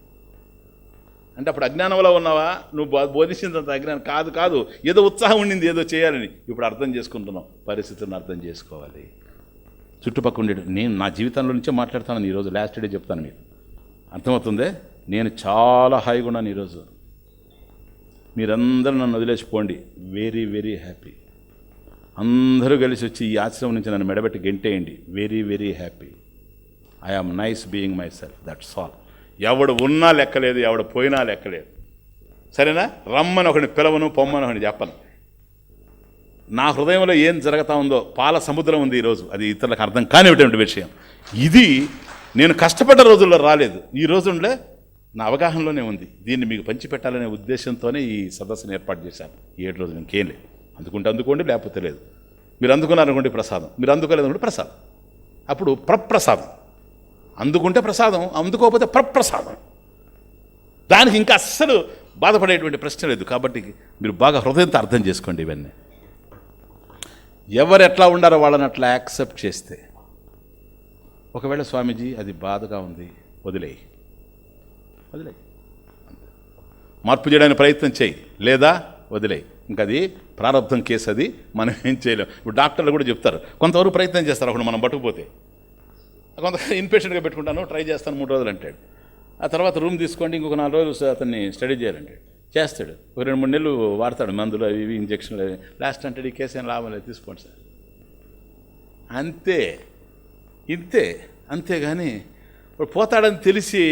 అంటే అప్పుడు అజ్ఞానంలో ఉన్నావా, నువ్వు బోధించిందంత అజ్ఞానం కాదు, ఏదో ఉత్సాహం ఉండింది ఏదో చేయాలని. ఇప్పుడు అర్థం చేసుకుంటున్నాం, పరిస్థితులను అర్థం చేసుకోవాలి. చుట్టుపక్కల ఉండే నేను నా జీవితంలో నుంచే మాట్లాడుతాను. ఈరోజు లాస్ట్ డే చెప్తాను మీకు, అర్థమవుతుందే. నేను చాలా హాయిగా ఉన్నాను ఈరోజు. మీరందరూ నన్ను వదిలేసిపోండి, వెరీ వెరీ హ్యాపీ. అందరూ కలిసి వచ్చి ఈ ఆశ్రమం నుంచి నన్ను మెడబెట్టి గెంటేయండి, very very happy. I am nice being myself, that's all. ఎవడు ఉన్నా లెక్కలేదు, ఎవడు పోయినా లెక్కలేదు, సరేనా? రమ్మని ఒకడిని పిలవను, పొమ్మని ఒకడిని చెప్పను. నా హృదయంలో ఏం జరుగుతూ ఉందో పాల సముద్రం ఉంది ఈరోజు, అది ఇతరులకు అర్థం కానిటువంటి విషయం. ఇది నేను కష్టపడ్డ రోజుల్లో రాలేదు, ఈ రోజుల్లో నా అవగాహనలోనే ఉంది. దీన్ని మీకు పంచిపెట్టాలనే ఉద్దేశంతోనే ఈ సదస్సును ఏర్పాటు చేశాను. 7 రోజులు ఇంకేం లేదు. అందుకోండి, లేకపోతే లేదు. మీరు అందుకున్నారనుకోండి ప్రసాదం, మీరు అందుకోలేదనుకోండి ప్రసాదం. అప్పుడు ప్రప్రసాదం. అందుకుంటే ప్రసాదం, అందుకోకపోతే ప్రప్రసాదం. దానికి ఇంకా అస్సలు బాధపడేటువంటి ప్రశ్న లేదు. కాబట్టి మీరు బాగా హృదయంతో అర్థం చేసుకోండి ఇవన్నీ. ఎవరు ఎట్లా ఉండారో వాళ్ళని అట్లా యాక్సెప్ట్ చేస్తే, ఒకవేళ స్వామీజీ అది బాధగా ఉంది, వదిలేయి, మార్పు చేయడానికి ప్రయత్నం చేయి, లేదా వదిలేయి. ఇంకా అది ప్రారంభం కేసు, అది మనం ఏం చేయలేం. ఇప్పుడు డాక్టర్లు కూడా చెప్తారు, కొంతవరకు ప్రయత్నం చేస్తారు. అప్పుడు మనం పట్టుకుపోతే కొంత ఇన్పేషెంట్గా పెట్టుకుంటాను, ట్రై చేస్తాను 3 రోజులు అంటాడు. ఆ తర్వాత రూమ్ తీసుకోండి, ఇంకొక 4 రోజులు అతన్ని స్టడీ చేయాలంటాడు. చేస్తాడు, ఒక 2-3 నెలలు వాడతాడు, మందులు అవి ఇవి, ఇంజక్షన్లు అవి. లాస్ట్ అంటాడు, ఈ కేసు ఏం లాభం లేదు, తీసుకోండి సార్. అంతేగాని పోతాడని తెలిసి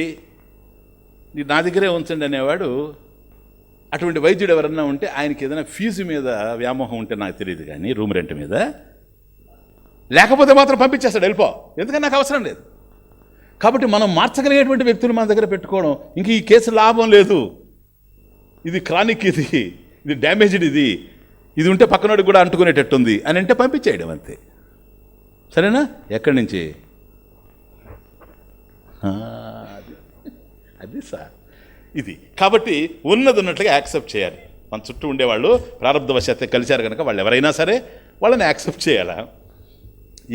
నా దగ్గరే ఉంచండి అనేవాడు, అటువంటి వైద్యుడు ఎవరన్నా ఉంటే ఆయనకి ఏదైనా ఫీజు మీద వ్యామోహం ఉంటే నాకు తెలియదు, కానీ రూమ్ రెంట్ మీద లేకపోతే మాత్రం పంపించేస్తాడు, వెళ్ళిపో, ఎందుకని నాకు అవసరం లేదు. కాబట్టి మనం మార్చగలిగేటువంటి వ్యక్తులు మన దగ్గర పెట్టుకోవడం, ఇంక ఈ కేసు లాభం లేదు, ఇది క్రానిక్, ఇది డ్యామేజ్డ్, ఇది ఉంటే పక్కనోడికి కూడా అంటుకునేటట్టుంది అని అంటే పంపించేయడం అంతే, సరేనా? ఎక్కడి నుంచి? అది సార్ ఇది. కాబట్టి ఉన్నట్లుగా యాక్సెప్ట్ చేయాలి. మన చుట్టూ ఉండేవాళ్ళు ప్రారంభవశాత్తు కలిశారు కనుక వాళ్ళు ఎవరైనా సరే వాళ్ళని యాక్సెప్ట్ చేయాలా?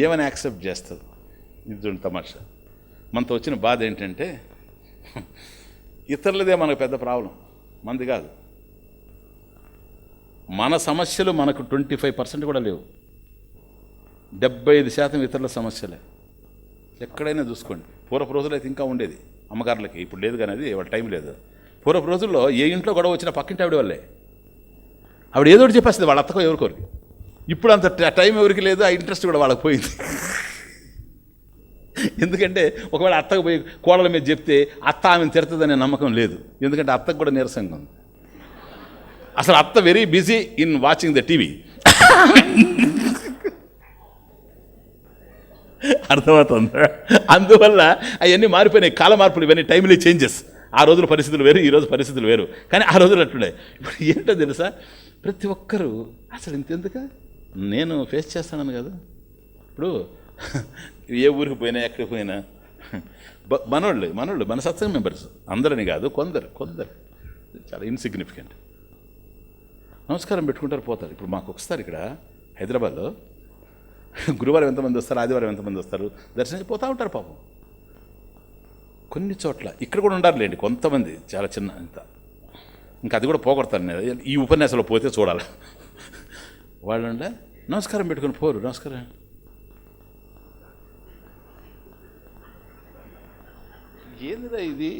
ఏమని యాక్సెప్ట్ చేస్తుంది? ఇది తమాషా. మనతో వచ్చిన బాధ ఏంటంటే, ఇతరులదే మనకు పెద్ద ప్రాబ్లం, మనది కాదు. మన సమస్యలు మనకు 25% కూడా లేవు, 75% ఇతరుల సమస్యలే. ఎక్కడైనా చూసుకోండి. పూర్వపు రోజులు అయితే ఇంకా ఉండేది అమ్మగారులకి, ఇప్పుడు లేదు కానీ, అది వాళ్ళ టైం లేదు. పూర్వపు రోజుల్లో ఏ ఇంట్లో గొడవ వచ్చినా పక్కింటి ఆవిడ వల్లే, ఆవిడ ఏదో ఒకటి చెప్పేస్తుంది వాళ్ళ అత్తకో ఎవరికోరికి. ఇప్పుడు అంత టైం ఎవరికి లేదు, ఆ ఇంట్రెస్ట్ కూడా వాళ్ళకి పోయింది. ఎందుకంటే ఒకవేళ అత్తకు పోయి కోడల మీద చెప్తే అత్త ఆమెను తిడుతుందనే నమ్మకం లేదు, ఎందుకంటే అత్తకు కూడా నీరసంగా ఉంది. అసలు అత్త very busy in watching the TV. అర్థమవుతుందా? అందువల్ల అవన్నీ మారిపోయినాయి, కాల మార్పులు, ఇవన్నీ టైమ్లీ చేంజెస్. ఆ రోజుల పరిస్థితులు వేరు, ఈ రోజు పరిస్థితులు వేరు. కానీ ఆ రోజులు అట్లున్నాయి. ఇప్పుడు ఏంటో తెలుసా, ప్రతి ఒక్కరూ అసలు ఇంతెందుక నేను ఫేస్ చేస్తానని కదా. ఇప్పుడు ఏ ఊరికి పోయినా, ఎక్కడికి పోయినా మనోళ్ళు మన సత్సంగ మెంబర్స్, అందరని కాదు, కొందరు చాలా ఇన్సిగ్నిఫికెంట్, నమస్కారం పెట్టుకుంటారు, పోతారు. ఇప్పుడు మాకు ఒకసారి ఇక్కడ హైదరాబాద్లో గురువారం ఎంతమంది వస్తారు, ఆదివారం ఎంతమంది వస్తారు, దర్శనం పోతూ ఉంటారు పాపం. కొన్ని చోట్ల ఇక్కడ కూడా ఉండాలిలేండి కొంతమంది, చాలా చిన్న ఇంత, ఇంకా అది కూడా పోగొడతాను నేను. ఈ ఉపన్యాసంలో పోతే చూడాలి. వాళ్ళు నమస్కారం పెట్టుకుని పోరు, నమస్కారం ఏందిరా ఇది,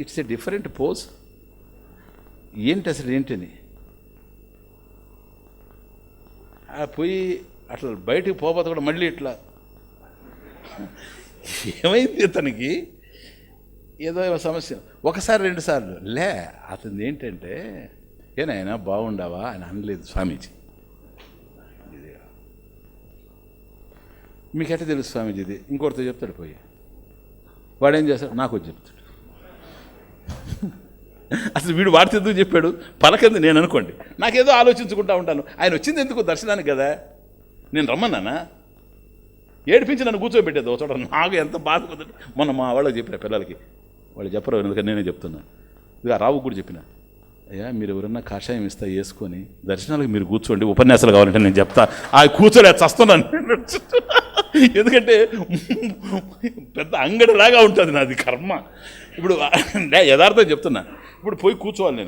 ఇట్స్ ఎ డిఫరెంట్ పోజ్, ఏంటి అసలు ఏంటని పోయి అట్లా బయటికి పోతే కూడా మళ్ళీ ఇట్లా ఏమైంది అతనికి, ఏదో సమస్య. ఒకసారి 2 సార్లు లే, అతను ఏంటంటే ఏనాయనా బాగుండావా అని అనలేదు స్వామీజీ. ఇది మీకెట్ట తెలుసు స్వామీజీది, ఇంకోటితో చెప్తాడు. పోయి వాడేం చేస్తాడు, నాకు చెప్తాడు. అసలు వీడు వాడితే ఎందుకు చెప్పాడు, పలకంది నేను అనుకోండి, నాకేదో ఆలోచించుకుంటా ఉంటాను. ఆయన వచ్చింది ఎందుకు, దర్శనానికి కదా. నేను రమ్మన్నానా, ఏడిపించి నన్ను కూర్చోబెట్టేది ఒక చోట. నాకు ఎంత బాధ కుదరదు. మొన్న మా వాళ్ళకి చెప్పిన పిల్లలకి, వాళ్ళు చెప్పరు ఎందుకని నేనే చెప్తున్నా. ఇక రావు కూడా చెప్పిన, అయ్యా మీరు ఎవరన్నా కాషాయం ఇస్తా వేసుకొని దర్శనాలకు మీరు కూర్చోండి, ఉపన్యాసాలు కావాలంటే నేను చెప్తా. ఆ కూర్చోలే చస్తున్నాను. ఎందుకంటే పెద్ద అంగడిలాగా ఉంటుంది నాది కర్మ. ఇప్పుడు యథార్థం చెప్తున్నా, ఇప్పుడు పోయి కూర్చోవాలి.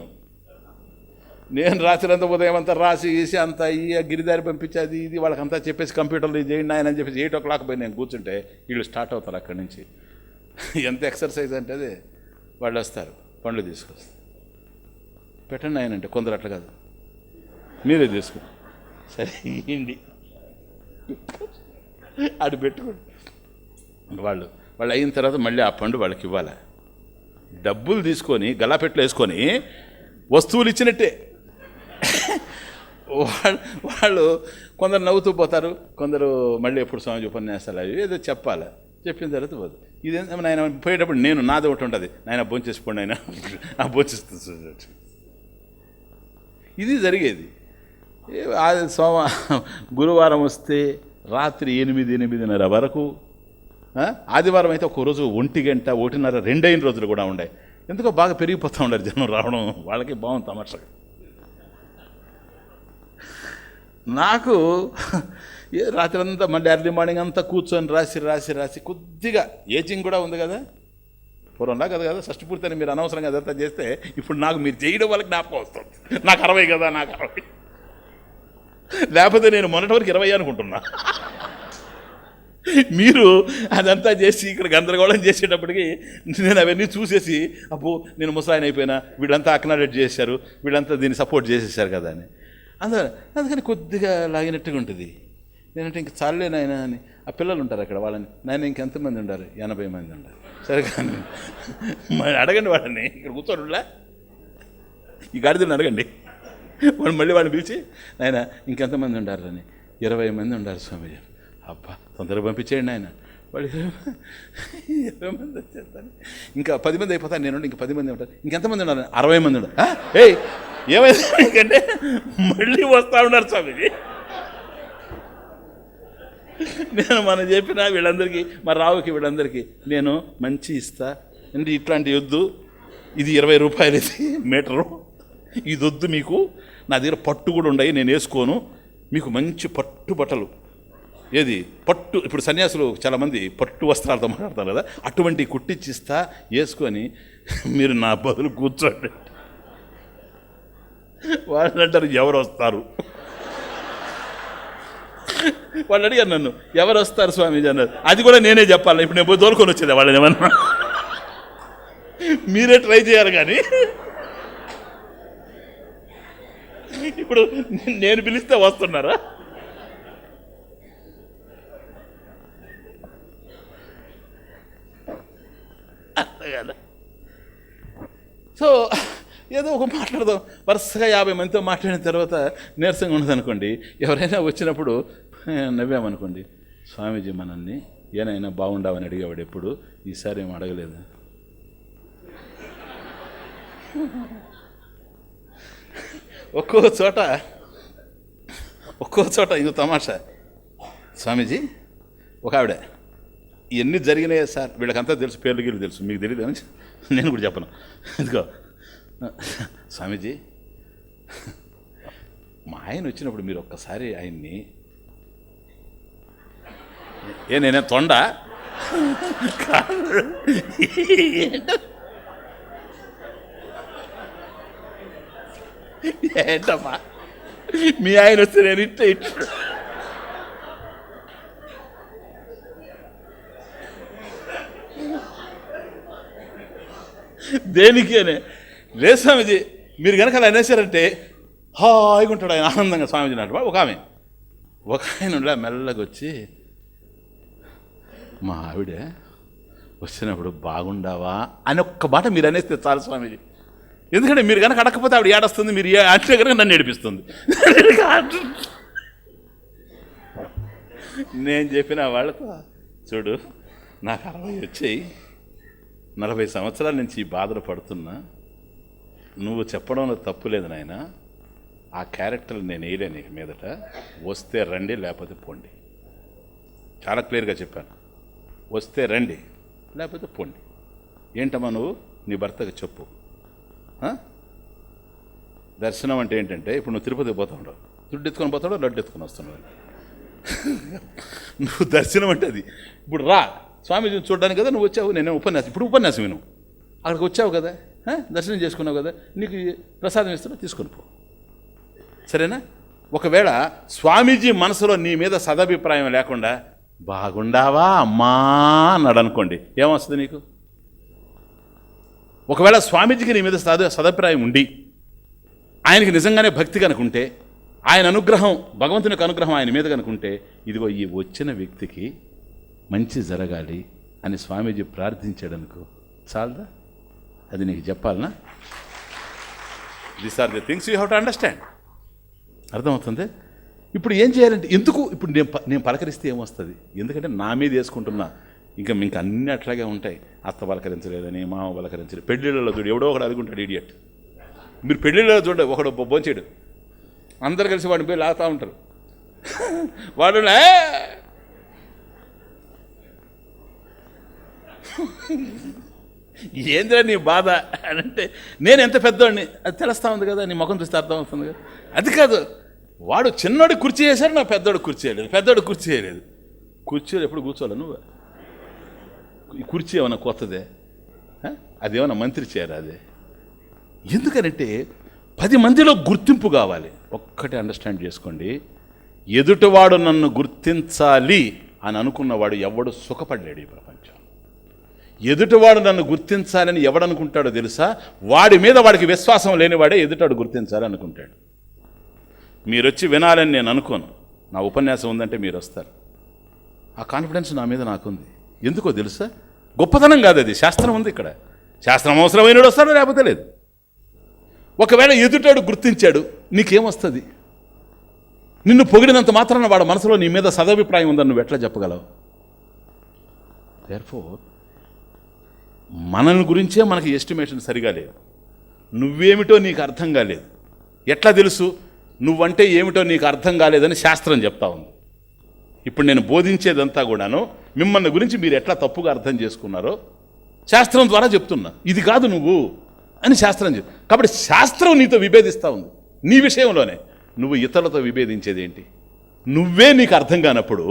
నేను రాత్రంతా ఉదయం అంతా రాసి గీసి అంతా ఈ గిరిదారి పంపించేది ఇది వాళ్ళకంతా చెప్పేసి కంప్యూటర్లో ఇది చేయండి ఆయన అని చెప్పేసి 8 o'clock పోయి నేను కూర్చుంటే వీళ్ళు స్టార్ట్ అవుతారు అక్కడి నుంచి. ఎంత ఎక్సర్సైజ్ అంటే అది. వాళ్ళు వస్తారు, పండ్లు తీసుకొస్తారు, పెట్టండి ఆయన అంటే, కొందరు అట్లా కాదు, మీరే తీసుకుని సరే ఇండి అది పెట్టుకోండి. వాళ్ళు అయిన తర్వాత మళ్ళీ ఆ పండు వాళ్ళకి ఇవ్వాలి. డబ్బులు తీసుకొని గల్లాపెట్లో వేసుకొని వస్తువులు ఇచ్చినట్టే. వాళ్ళు కొందరు నవ్వుతూ పోతారు, కొందరు మళ్ళీ ఎప్పుడు స్వామి ఉపన్యాసాలు అవి ఏదో చెప్పాలి. చెప్పిన తర్వాత పోదు. ఇదేంటే ఆయన పోయేటప్పుడు నేను నాది ఒకటి ఉంటుంది, నాయన భోంచేసిపోండి, ఆయన ఆ భోంచేస్తుంది. ఇది జరిగేది. గురువారం వస్తే రాత్రి 8-8:30 వరకు, ఆదివారం అయితే ఒక రోజు 1 గంట 1:30 2 అయిన రోజులు కూడా ఉండే. ఎందుకో బాగా పెరిగిపోతూ ఉండారు జనం రావడం, వాళ్ళకి బాగుంది తమాషగా. నాకు రాత్రి అంతా మళ్ళీ ఎర్లీ మార్నింగ్ అంతా కూర్చొని రాసి కొద్దిగా ఏజింగ్ కూడా ఉంది కదా, పూర్వంలా కదా షష్టి పూర్తి అని మీరు అనవసరంగా అదంతా చేస్తే ఇప్పుడు నాకు మీరు చేయడం వల్ల జ్ఞాపకం వస్తుంది. నాకు 60 కదా, నాకు 60, లేకపోతే నేను మొన్నటి వరకు 20 అనుకుంటున్నా. మీరు అదంతా చేసి ఇక్కడ గందరగోళం చేసేటప్పటికి నేను అవన్నీ చూసేసి అబ్బో నేను ముసలాయన అయిపోయినా, వీళ్ళంతా అక్నాలెడ్జ్ చేశారు, వీళ్ళంతా దీన్ని సపోర్ట్ చేసేసారు కదా అని. అందుకని కొద్దిగా లాగినట్టుగా ఉంటుంది. నేనంటే ఇంక చాలే నాయన అని ఆ పిల్లలు ఉంటారు అక్కడ, వాళ్ళని నాయన ఇంకెంతమంది ఉండారు, 80 మంది ఉండారు. సరే కానీ మరి అడగండి వాళ్ళని, ఇక్కడ కూర్చోడులా ఈ గాడిదని అడగండి. మళ్ళీ వాళ్ళని పిలిచి నాయన ఇంకెంతమంది ఉండారు అని, 20 మంది ఉండారు స్వామీజీ. అబ్బా తొందరగా పంపించేయండి ఆయన. వాళ్ళు 20 మంది వచ్చేస్తాను, ఇంకా 10 మంది అయిపోతాను నేను, ఇంకా 10 మంది ఉంటారు. ఇంకెంతమంది ఉన్నారు, 60 మంది ఉన్నారు. ఏయ్ ఏమైంది ఎందుకంటే మళ్ళీ వస్తూ ఉన్నారు స్వామీజీ. నేను మనం చెప్పిన వీళ్ళందరికీ, మా రావుకి వీళ్ళందరికీ నేను మంచి ఇస్తా అంటే ఇట్లాంటి వద్దు, ఇది 20 రూపాయలు ఇది మీటరు, ఇది వద్దు మీకు, నా దగ్గర పట్టు కూడా ఉన్నాయి నేను వేసుకోను, మీకు మంచి పట్టు బట్టలు, ఏది పట్టు, ఇప్పుడు సన్యాసులు చాలామంది పట్టు వస్త్రాలతో మాట్లాడతారు కదా, అటువంటి కుట్టిచ్చిస్తా వేసుకొని మీరు నా బదులు కూర్చోండి. వాళ్ళు అంటారు ఎవరు వస్తారు, వాళ్ళు అడిగారు నన్ను ఎవరు వస్తారు స్వామీజీ అన్నారు. అది కూడా నేనే చెప్పాలి, ఇప్పుడు నేను పోయి తోలుకొని వచ్చేది వాళ్ళని ఏమన్నా, మీరే ట్రై చేయాలి. కానీ ఇప్పుడు నేను పిలిస్తే వస్తున్నారా? అర్థం కదా. సో ఏదో ఒక మాట్లాడదాం, వరుసగా 50 మందితో మాట్లాడిన తర్వాత నీరసంగా ఉన్నదనుకోండి, ఎవరైనా వచ్చినప్పుడు నవ్వామనుకోండి, స్వామీజీ మనల్ని ఏనైనా బాగుండావని అడిగేవాడు ఎప్పుడు, ఈసారి ఏం అడగలేదు. ఒక్కో చోట ఇంకో తమాషా. స్వామీజీ ఒక ఆవిడ, ఇవన్నీ జరిగినాయే సార్, వీళ్ళకంతా తెలుసు, పేర్లు గీళ్ళు తెలుసు, మీకు తెలియదు అని నేను కూడా చెప్పను. ఇదిగో స్వామీజీ మా ఆయన వచ్చినప్పుడు మీరు ఒక్కసారి ఆయన్ని, నేనే తొండ ఏంటమ్మా మీ ఆయన వస్తే నేను ఇట్లా దేనికి అనే లేదు స్వామీజీ, మీరు కనుక అలా అనేసారంటే హాయిగా ఉంటాడు ఆయన ఆనందంగా స్వామీజీ నాటు. ఒక ఆయన మెల్లగా వచ్చి, మా ఆవిడ వచ్చినప్పుడు బాగుండావా అని ఒక్క మాట మీరు అనేస్తే చాలు స్వామీజీ. ఎందుకంటే మీరు కనుక అడగకపోతే ఆవిడ ఏడొస్తుంది, మీరు అంటే కనుక నన్ను ఏడిపిస్తుంది. నేను చెప్పిన వాళ్ళతో, చూడు నాకు 60 వచ్చాయి, 40 సంవత్సరాల నుంచి ఈ బాధలు పడుతున్నా, నువ్వు చెప్పడంలో తప్పు లేదు నాయన, ఆ క్యారెక్టర్ నేను వేయలే నీకు మీదట, వస్తే రండి లేకపోతే పోండి. చాలా క్లియర్గా చెప్పాను, వస్తే రండి లేకపోతే పోండి. ఏంటమ్మా నువ్వు నీ భర్తకు చెప్పు. దర్శనం అంటే ఏంటంటే, ఇప్పుడు నువ్వు తిరుపతికి పోతా ఉండవు, దుడ్డు ఎత్తుకొని పోతాడో లడ్డు ఎత్తుకొని వస్తున్నావు. నువ్వు దర్శనం అంటే అది. ఇప్పుడు రా స్వామీజీని చూడడానికి కదా నువ్వు వచ్చావు, నేను ఉపన్యాసం, ఇప్పుడు ఉపన్యాసం విను, అక్కడికి వచ్చావు కదా, దర్శనం చేసుకున్నావు కదా, నీకు ప్రసాదం ఇస్తున్నా తీసుకొని పో, సరేనా? ఒకవేళ స్వామీజీ మనసులో నీ మీద సదభిప్రాయం లేకుండా బాగుండావా అమ్మా అన్నాడు అనుకోండి, ఏమొస్తుంది నీకు? ఒకవేళ స్వామీజీకి నీ మీద సదభిప్రాయం ఉండి ఆయనకి నిజంగానే భక్తి కనుకుంటే, ఆయన అనుగ్రహం, భగవంతుని యొక్క అనుగ్రహం ఆయన మీద కనుకుంటే, ఇదిగో ఈ వచ్చిన వ్యక్తికి మంచి జరగాలి అని స్వామీజీ ప్రార్థించాడనుకో, చాలదా? అది నీకు చెప్పాలనా? These are the things you have to understand. అర్థమవుతుంది? ఇప్పుడు ఏం చేయాలంటే, ఎందుకు ఇప్పుడు నేను పలకరిస్తే ఏమొస్తుంది? ఎందుకంటే నా మీద వేసుకుంటున్నా, ఇంకా అన్నీ అట్లాగే ఉంటాయి. అత్త పలకరించలేదని, మామ పలకరించలేదు. పెళ్ళిళ్ళలో చూడు ఎవడో ఒకడు అడుగుంటాడు ఇడియట్. మీరు పెళ్ళిళ్ళలో చూడండి, ఒకడు బొంచేడు, అందరు కలిసి వాడిని పోయి లాగుతూ ఉంటారు. వాడు ఏంద్రా నీ బాధ అని అంటే, నేను ఎంత పెద్దవాడిని అది తెలుస్తూ ఉంది కదా, నీ ముఖం చూస్తే అర్థం అవుతుంది కదా. అది కాదు, వాడు చిన్నోడు కుర్చీ చేశాడు, నా పెద్దోడు కుర్చీ చేయలేదు, పెద్దోడు కుర్చీ చేయలేదు. కుర్చీలో ఎప్పుడు కూర్చోవాలి నువ్వు? ఈ కుర్చీ ఏమైనా కొత్తదే? అదేమన్నా మంత్రి చేయరా? అదే ఎందుకనంటే 10 మందిలో గుర్తింపు కావాలి. ఒక్కటే అండర్స్టాండ్ చేసుకోండి, ఎదుటివాడు నన్ను గుర్తించాలి అని అనుకున్నవాడు ఎవడు సుఖపడలేడు ఈ ప్రపంచం. ఎదుటివాడు నన్ను గుర్తించాలని ఎవడనుకుంటాడో తెలుసా? వాడి మీద వాడికి విశ్వాసం లేనివాడే ఎదుటాడు గుర్తించాలి అనుకుంటాడు. మీరు వచ్చి వినాలని నేను అనుకోను, నా ఉపన్యాసం ఉందంటే మీరు వస్తారు. ఆ కాన్ఫిడెన్స్ నా మీద నాకుంది. ఎందుకో తెలుసా? గొప్పతనం కాదు అది, శాస్త్రం ఉంది ఇక్కడ. శాస్త్రం అవసరమైనడు వస్తాడు, లేకపోతే లేదు. ఒకవేళ ఎదుటాడు గుర్తించాడు, నీకేమొస్తుంది? నిన్ను పొగిడినంత మాత్రాన వాడు మనసులో నీ మీద సదభిప్రాయం ఉందని నువ్వు ఎట్లా చెప్పగలవు? దేర్ఫోర్ మనల్ని గురించే మనకి ఎస్టిమేషన్ సరిగా లేదు. నువ్వేమిటో నీకు అర్థం కాలేదు. ఎట్లా తెలుసు? నువ్వంటే ఏమిటో నీకు అర్థం కాలేదని శాస్త్రం చెప్తా ఉంది. ఇప్పుడు నేను బోధించేదంతా కూడాను మిమ్మల్ని గురించి మీరు ఎట్లా తప్పుగా అర్థం చేసుకున్నారో శాస్త్రం ద్వారా చెప్తున్నా. ఇది కాదు నువ్వు అని శాస్త్రం చెప్తా. కాబట్టి శాస్త్రం నీతో విభేదిస్తూ ఉంది. నీ విషయంలోనే నువ్వు ఇతరులతో విభేదించేది ఏంటి? నువ్వే నీకు అర్థం కానప్పుడు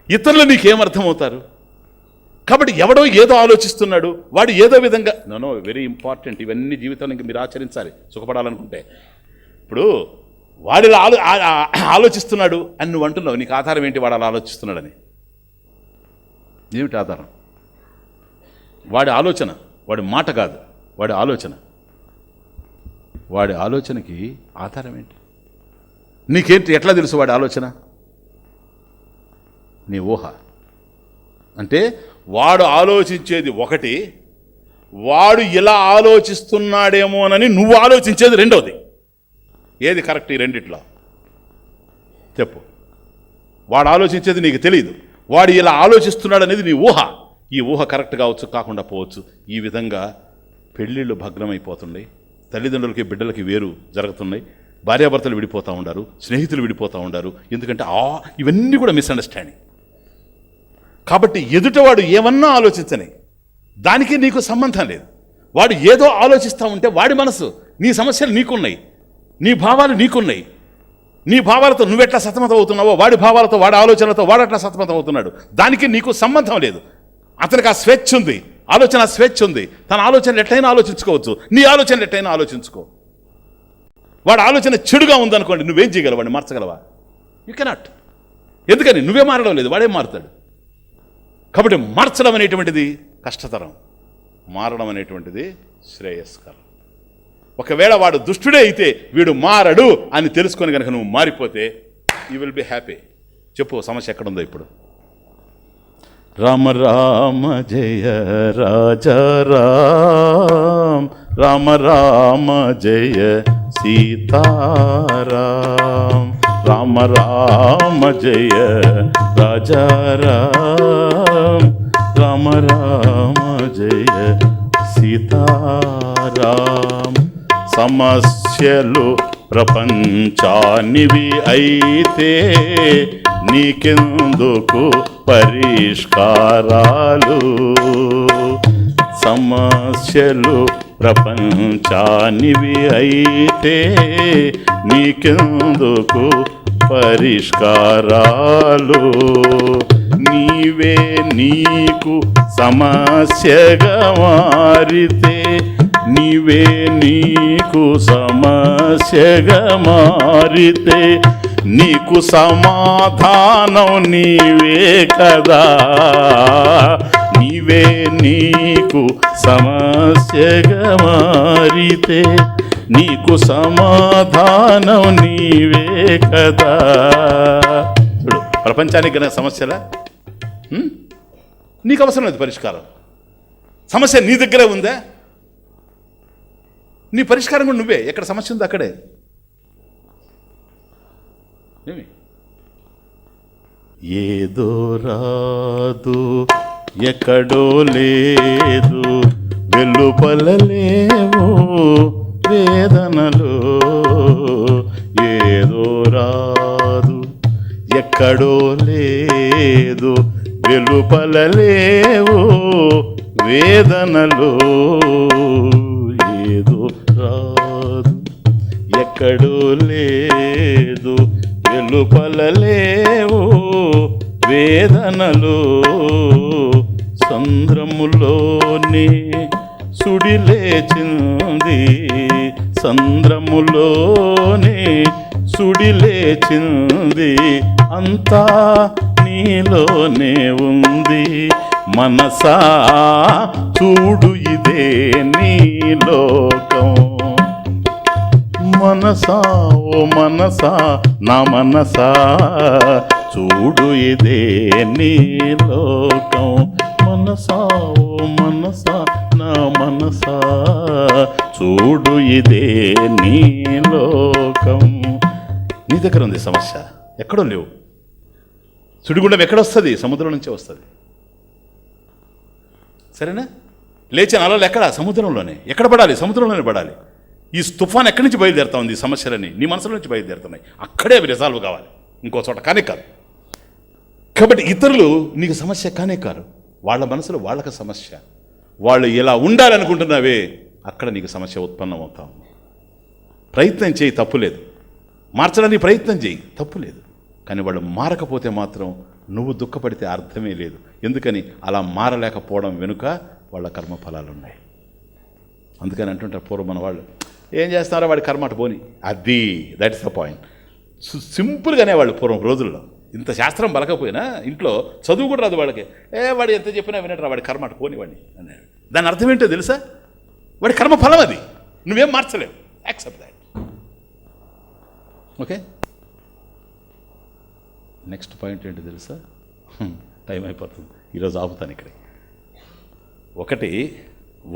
ఇతరులు నీకేమర్థమవుతారు? కాబట్టి ఎవడో ఏదో ఆలోచిస్తున్నాడు, వాడు ఏదో విధంగా నో వెరీ ఇంపార్టెంట్. ఇవన్నీ జీవితంలో ఇంక మీరు ఆచరించాలి సుఖపడాలనుకుంటే. ఇప్పుడు వాడు ఆలోచిస్తున్నాడు అని నువ్వు అంటున్నావు, నీకు ఆధారం ఏంటి వాడు అలా ఆలోచిస్తున్నాడని? ఏమిటి ఆధారం? వాడి ఆలోచన, వాడి మాట కాదు, వాడి ఆలోచన. వాడి ఆలోచనకి ఆధారం ఏంటి? నీకేంటి? ఎట్లా తెలుసు వాడి ఆలోచన? నీ ఊహ. అంటే వాడు ఆలోచించేది ఒకటి, వాడు ఇలా ఆలోచిస్తున్నాడేమోనని నువ్వు ఆలోచించేది రెండోది. ఏది కరెక్ట్ ఈ రెండిట్లో చెప్పు? వాడు ఆలోచించేది నీకు తెలియదు, వాడు ఇలా ఆలోచిస్తున్నాడు అనేది నీ ఊహ. ఈ ఊహ కరెక్ట్ కావచ్చు, కాకుండా పోవచ్చు. ఈ విధంగా పెళ్ళిళ్ళు భగ్నమైపోతున్నాయి, తల్లిదండ్రులకి బిడ్డలకి వేరు జరుగుతున్నాయి, భార్యాభర్తలు విడిపోతూ ఉండారు, స్నేహితులు విడిపోతూ ఉండారు. ఎందుకంటే ఇవన్నీ కూడా మిస్అండర్స్టాండింగ్. కాబట్టి ఎదుటవాడు ఏమన్నా ఆలోచించని దానికి నీకు సంబంధం లేదు. వాడు ఏదో ఆలోచిస్తూ ఉంటే వాడి మనసు, నీ సమస్యలు నీకున్నాయి, నీ భావాలు నీకున్నాయి. నీ భావాలతో నువ్వెట్లా సతమతం అవుతున్నావో వాడి భావాలతో, వాడి ఆలోచనలతో వాడట్లా సతమతం అవుతున్నాడు. దానికి నీకు సంబంధం లేదు. అతనికి ఆ స్వేచ్ఛ ఉంది, ఆలోచన స్వేచ్ఛ ఉంది. తన ఆలోచనలు ఎట్లయినా ఆలోచించుకోవచ్చు, నీ ఆలోచనలు ఎట్లయినా ఆలోచించుకో. వాడి ఆలోచన చెడుగా ఉందనుకోండి, నువ్వేం చేయగలవు? వాడిని మార్చగలవా? You cannot. ఎందుకని? నువ్వే మారడం లేదు, వాడే మారుతాడు. కాబట్టి మార్చడం అనేటువంటిది కష్టతరం. మారడం అనేటువంటిది శ్రేయస్కరం. ఒకవేళ వాడు దుష్టుడే అయితే వీడు మారడు అని తెలుసుకొని కనుక నువ్వు మారిపోతే యూ విల్ బి హ్యాపీ. చెప్పు సమస్య ఎక్కడుందో ఇప్పుడు. రామ రామ జయ రాజా రామ్, రామ రామ జయ సీతారాం, రామ రామ జయ రాజా రామ్, రామ రామ జయ సీతారాం. సమస్యలు ప్రపంచానివి అయితే నీకెందుకు పరిష్కారాలు, సమస్యలు ప్రపంచానివి అయితే నీకెందుకు పరిష్కారాలు. నీవే నీకు సమస్యగా మారితే, నీవే నీకు సమస్యగా మారితే నీకు సమాధానం నీవే కదా. నీవే నీకు సమస్యగా మారితే నీకు సమాధానం నీవే కదా. ఇప్పుడు ప్రపంచానికి కనుక సమస్యలా, నీకు అవసరం లేదు పరిష్కారం. సమస్య నీ దగ్గరే ఉందా, నీ పరిష్కారం కూడా నువ్వే. ఎక్కడ సమస్య ఉందో అక్కడే. ఏమి ఏదో రాదు ఎక్కడో లేదు, వెలుపలలేవు వేదనలు. ఏదో రాదు ఎక్కడో లేదు, వెలుపలలేవు వేదనలు. ఏదో రాదు ఎక్కడో లేదు, వెలుపలలేవు వేదనలు. సంద్రములోని సుడి లేచింది, సంద్రములోని సుడి లేచింది, అంతా నీలోనే ఉంది. మనసా చూడు ఇదే నీ లోకం. మనసా ఓ మనసా నా మనసా చూడు ఇదే నీ లోకం. మనసా ఓ మనసా నా మనసా చూడు ఇదే నీ లోకం. నీ దగ్గర ఉంది సమస్య, ఎక్కడో లేవు. సుడిగుండం ఎక్కడొస్తుంది? సముద్రం నుంచే వస్తుంది. సరేనా? లేచిన అలలు ఎక్కడ? సముద్రంలోనే. ఎక్కడ పడాలి? సముద్రంలోనే పడాలి. ఈ తుఫాన్ ఎక్కడి నుంచి బయలుదేరుతా ఉంది? సమస్యలని నీ మనసులో నుంచి బయలుదేరుతున్నాయి. అక్కడే అవి రిజాల్వ్ కావాలి, ఇంకో చోట కానే కాదు. కాబట్టి ఇతరులు నీకు సమస్య కానే కారు, వాళ్ళ మనసులో వాళ్ళకి సమస్య. వాళ్ళు ఎలా ఉండాలనుకుంటున్నావే అక్కడ నీకు సమస్య ఉత్పన్నమవుతావు. ప్రయత్నం చేయి, తప్పు లేదు. మార్చడానికి ప్రయత్నం చేయి, తప్పు లేదు. కానీ వాళ్ళు మారకపోతే మాత్రం నువ్వు దుఃఖపడితే అర్థమే లేదు. ఎందుకని? అలా మారలేకపోవడం వెనుక వాళ్ళ కర్మఫలాలు ఉన్నాయి. అందుకని అంటుంటారు పూర్వం మన వాళ్ళు, ఏం చేస్తున్నారో వాడి కర్మ అటు పోని. అది దట్ ఇస్ ద పాయింట్. సింపుల్గానే వాళ్ళు పూర్వం రోజుల్లో ఇంత శాస్త్రం బలకపోయినా ఇంట్లో చదువు కూడా రాదు వాళ్ళకి. వాడు ఎంత చెప్పినా వినట్రా, వాడి కర్మ అటు పోని వాడిని అన్నాడు. దాని అర్థం ఏంటో తెలుసా? వాడి కర్మ ఫలం అది, నువ్వేం మార్చలేవు. Accept that. Okay, next point ఏంటి తెలుసా? టైం అయిపోతుంది, ఈరోజు ఆపుతాను ఇక్కడ. ఒకటి,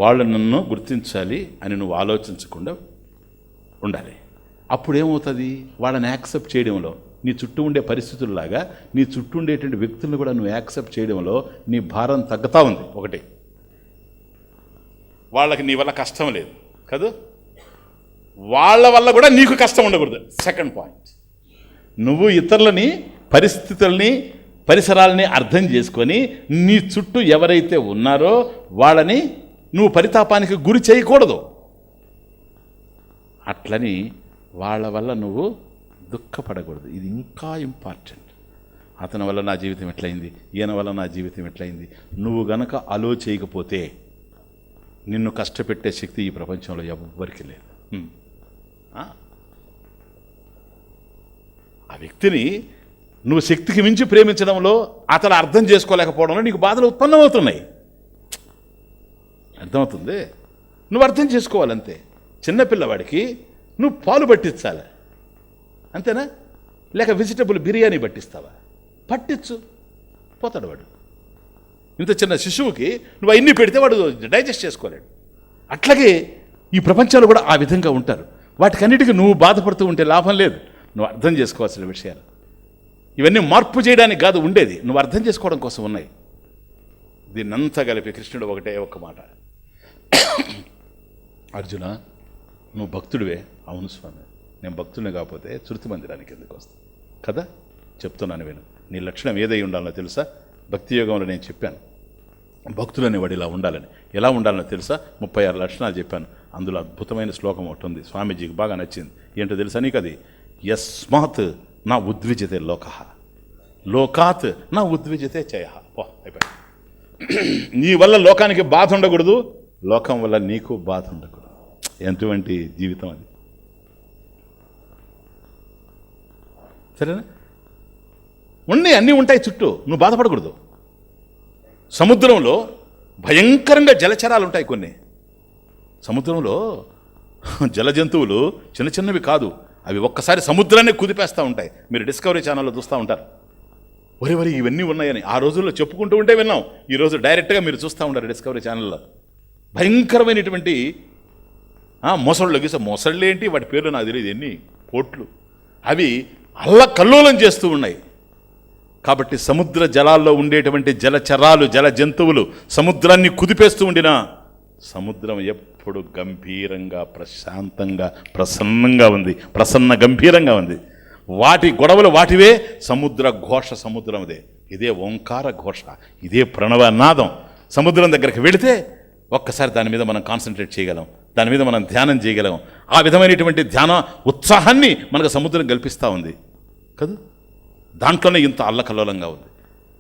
వాళ్ళు నన్ను గుర్తించాలి అని నువ్వు ఆలోచించకుండా ఉండాలి. అప్పుడేమవుతుంది? వాళ్ళని యాక్సెప్ట్ చేయడంలో, నీ చుట్టూ ఉండే పరిస్థితుల్లాగా నీ చుట్టూ ఉండేటువంటి వ్యక్తులను కూడా నువ్వు యాక్సెప్ట్ చేయడంలో నీ భారం తగ్గుతూ ఉంది. ఒకటి, వాళ్ళకి నీ వల్ల కష్టం లేదు కదా, వాళ్ళ వల్ల కూడా నీకు కష్టం ఉండకూడదు. సెకండ్ పాయింట్, నువ్వు ఇతరులని, పరిస్థితుల్ని, పరిసరాలని అర్థం చేసుకొని నీ చుట్టూ ఎవరైతే ఉన్నారో వాళ్ళని నువ్వు పరితాపానికి గురి చేయకూడదు. అట్లని వాళ్ళ వల్ల నువ్వు దుఃఖపడకూడదు. ఇది ఇంకా ఇంపార్టెంట్. అతని వల్ల నా జీవితం ఎట్లయింది, ఈయన వల్ల నా జీవితం ఎట్లయింది. నువ్వు గనక చేయకపోతే నిన్ను కష్టపెట్టే శక్తి ఈ ప్రపంచంలో ఎవ్వరికీ లేదు. ఆ వ్యక్తిని నువ్వు శక్తికి మించి ప్రేమించడంలో, అతను అర్థం చేసుకోలేకపోవడంలో నీకు బాధలు ఉత్పన్నమవుతున్నాయి. అర్థమవుతుంది? నువ్వు అర్థం చేసుకోవాలంతే. చిన్నపిల్లవాడికి నువ్వు పాలు పట్టించాలి, అంతేనా? లేక వెజిటబుల్ బిర్యానీ పట్టిస్తావా? పట్టించు, పోతాడు వాడు. ఇంత చిన్న శిశువుకి నువ్వు అన్నీ పెడితే వాడు డైజెస్ట్ చేసుకోలేడు. అట్లాగే ఈ ప్రపంచాలు కూడా ఆ విధంగా ఉంటారు. వాటికన్నిటికీ నువ్వు బాధపడుతూ ఉంటే లాభం లేదు. నువ్వు అర్థం చేసుకోవాల్సిన విషయాలు ఇవన్నీ మార్పు చేయడానికి కాదు ఉండేది, నువ్వు అర్థం చేసుకోవడం కోసం ఉన్నాయి. దీన్నంతా కలిపి కృష్ణుడు ఒకటే ఒక్క మాట, అర్జున నువ్వు భక్తుడివే. అవును స్వామి, నేను భక్తుడిని కాకపోతే శృతి మందిరానికి ఎందుకు వస్తాను కదా? చెప్తున్నాను విను. నీ లక్షణం ఏదై ఉండాలో తెలుసా? భక్తి యోగంలో నేను చెప్పాను, భక్తులని వాడు ఇలా ఉండాలని. ఎలా ఉండాలని తెలుసా? 36 లక్షణాలు చెప్పాను. అందులో అద్భుతమైన శ్లోకం ఒకటి ఉంది, స్వామీజీకి బాగా నచ్చింది. ఏంటో తెలుసా నీకు? అది యస్మాత్ నా ఉద్విజతే లోక, లోకాత్ నా ఉద్విజతే చయ. పో, అయిపోయింది. నీ వల్ల లోకానికి బాధ ఉండకూడదు, లోకం వల్ల నీకు బాధ ఉండకూడదు. ఎటువంటి జీవితం అది! సరేనా? అన్నీ ఉంటాయి చుట్టూ, నువ్వు బాధపడకూడదు. సముద్రంలో భయంకరంగా జలచరాలు ఉంటాయి కొన్ని. సముద్రంలో జల జంతువులు చిన్న చిన్నవి కాదు, అవి ఒక్కసారి సముద్రాన్ని కుదిపేస్తూ ఉంటాయి. మీరు డిస్కవరీ ఛానల్లో చూస్తూ ఉంటారు. వరి ఇవన్నీ ఉన్నాయని ఆ రోజుల్లో చెప్పుకుంటూ ఉంటే విన్నాం. ఈరోజు డైరెక్ట్గా మీరు చూస్తూ ఉంటారు డిస్కవరీ ఛానల్లో. భయంకరమైనటువంటి మొసళ్ళు గీస, మొసళ్ళు ఏంటి వాటి పేర్లు నాకు తెలియదు, ఎన్ని కోట్లు. అవి అల్లకల్లోలం చేస్తూ ఉన్నాయి. కాబట్టి సముద్ర జలాల్లో ఉండేటువంటి జలచరాలు, జల జంతువులు సముద్రాన్ని కుదిపేస్తూ ఉండినా సముద్రం ఎప్పుడు గంభీరంగా, ప్రశాంతంగా, ప్రసన్నంగా ఉంది. ప్రసన్న గంభీరంగా ఉంది. వాటి గొడవలు వాటివే, సముద్ర ఘోష సముద్రమదే. ఇదే ఓంకార ఘోష, ఇదే ప్రణవనాదం. సముద్రం దగ్గరికి వెళితే ఒక్కసారి దాని మీద మనం కాన్సన్ట్రేట్ చేయగలం, దాని మీద మనం ధ్యానం చేయగలం. ఆ విధమైనటువంటి ధ్యాన ఉత్సాహాన్ని మనకు సముద్రం కల్పిస్తూ ఉంది కదా. దాంట్లోనే ఇంత అల్లకల్లోలంగా ఉంది.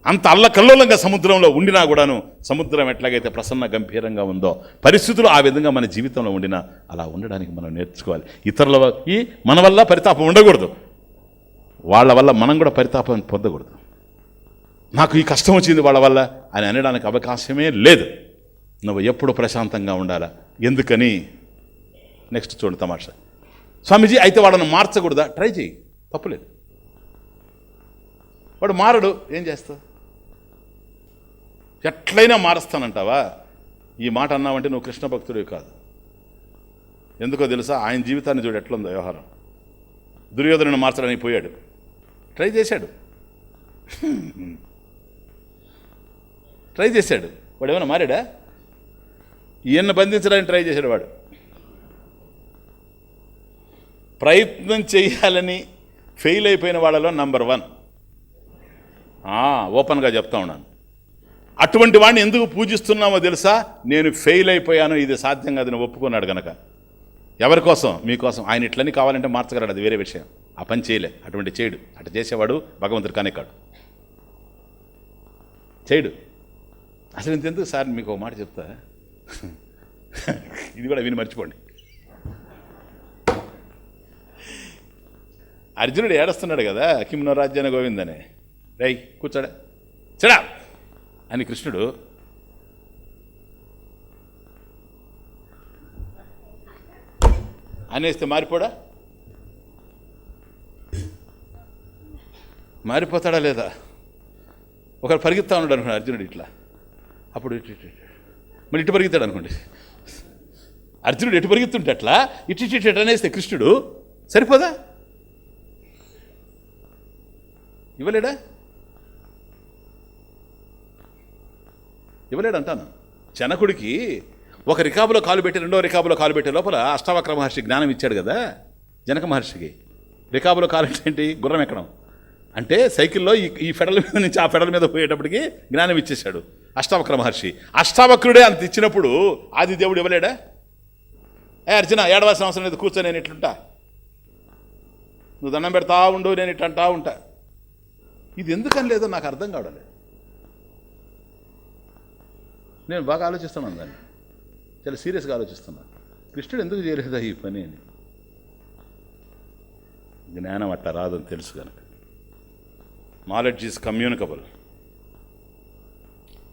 అంత అల్లకల్లోలంగా సముద్రంలో ఉండినా కూడాను సముద్రం ఎట్లాగైతే ప్రసన్న గంభీరంగా ఉందో, పరిస్థితులు ఆ విధంగా మన జీవితంలో ఉండినా అలా ఉండడానికి మనం నేర్చుకోవాలి. ఇతరులకి మన వల్ల పరితాపం ఉండకూడదు, వాళ్ళ వల్ల మనం కూడా పరితాపం పొందకూడదు. నాకు ఈ కష్టం వచ్చింది వాళ్ళ వల్ల అని అనడానికి అవకాశమే లేదు. నువ్వు ఎప్పుడు ప్రశాంతంగా ఉండాలా. ఎందుకని? నెక్స్ట్ చూడండి తమాషా. స్వామీజీ అయితే వాళ్ళని మార్చకూడదా? ట్రై చేయి, తప్పులేదు. వాడు మారడు, ఏం చేస్తావు? ఎట్లయినా మారుస్తానంటావా? ఈ మాట అన్నావంటే నువ్వు కృష్ణ భక్తుడివి కాదు. ఎందుకో తెలుసా? ఆయన జీవితాన్ని చూడు ఎట్లుందో వ్యవహారం. దుర్యోధనుని మార్చడానికి పోయాడు, ట్రై చేశాడు. వాడు ఏమైనా మారాడా? ఈయన్ని బంధించడానికి ట్రై చేశాడు. వాడు ప్రయత్నం చేయాలని ఫెయిల్ అయిపోయిన వాళ్ళలో నంబర్ 1. ఓపెన్గా చెప్తా ఉన్నాను. అటువంటి వాడిని ఎందుకు పూజిస్తున్నామో తెలుసా? నేను ఫెయిల్ అయిపోయాను, ఇది సాధ్యం కాదని ఒప్పుకున్నాడు కనుక. ఎవరి కోసం? మీకోసం. ఆయన ఇట్లని కావాలంటే మార్చగలడు, అది వేరే విషయం. ఆ పని చేయలే, అటువంటి చేయడు. అటు చేసేవాడు భగవంతుడు కానే కాడు, చేయడు. అసలు ఇంతెందుకు సార్, మీకు ఒక మాట చెప్తా, ఇది కూడా విని మర్చిపోండి. అర్జునుడు ఏడుస్తున్నాడు కదా, కిమ్నో రాజ్యాన గోవిందని. రై కూర్చోడా, చెడా అని కృష్ణుడు అనేస్తే మారిపోడా? మారిపోతాడా లేదా? ఒకరు పరిగెత్తా ఉన్నాడు అనుకోండి అర్జునుడు ఇట్లా, అప్పుడు మళ్ళీ ఇటు పరిగెత్తాడు అనుకోండి. అర్జునుడు ఎటు పరిగెత్తుంటే అట్లా ఇటు అనేస్తే కృష్ణుడు సరిపోదా? ఇవ్వలేడా? ఇవ్వలేడంటాను. జనకుడికి ఒక రికాబులో కాలు పెట్టి రెండో రికాబులో కాలు పెట్టే లోపల అష్టావక్ర మహర్షి జ్ఞానం ఇచ్చాడు కదా జనక మహర్షికి. రికాబులో కాలు ఏంటి? గుర్రం ఎక్కడం. అంటే సైకిల్లో ఈ ఫెడల మీద నుంచి ఆ ఫెడల మీద పోయేటప్పటికి జ్ఞానం ఇచ్చేశాడు అష్టావక్ర మహర్షి. అష్టావక్రుడే అంత ఇచ్చినప్పుడు ఆది దేవుడు ఇవ్వలేడా? అర్జున ఏడవలసిన అవసరం లేదు, కూర్చో, నేను ఇట్లుంటా, నువ్వు దండం పెడతా ఉండు, నేను ఇట్లంటా ఉంటా. ఇది ఎందుకని లేదో నాకు అర్థం కావడలేదు. నేను బాగా ఆలోచిస్తున్నాను దాన్ని, చాలా సీరియస్గా ఆలోచిస్తున్నాను. కృష్ణుడు ఎందుకు చేయలేదా ఈ పని అని. జ్ఞానం అట్లా రాదని తెలుసు కనుక. Knowledge is communicable.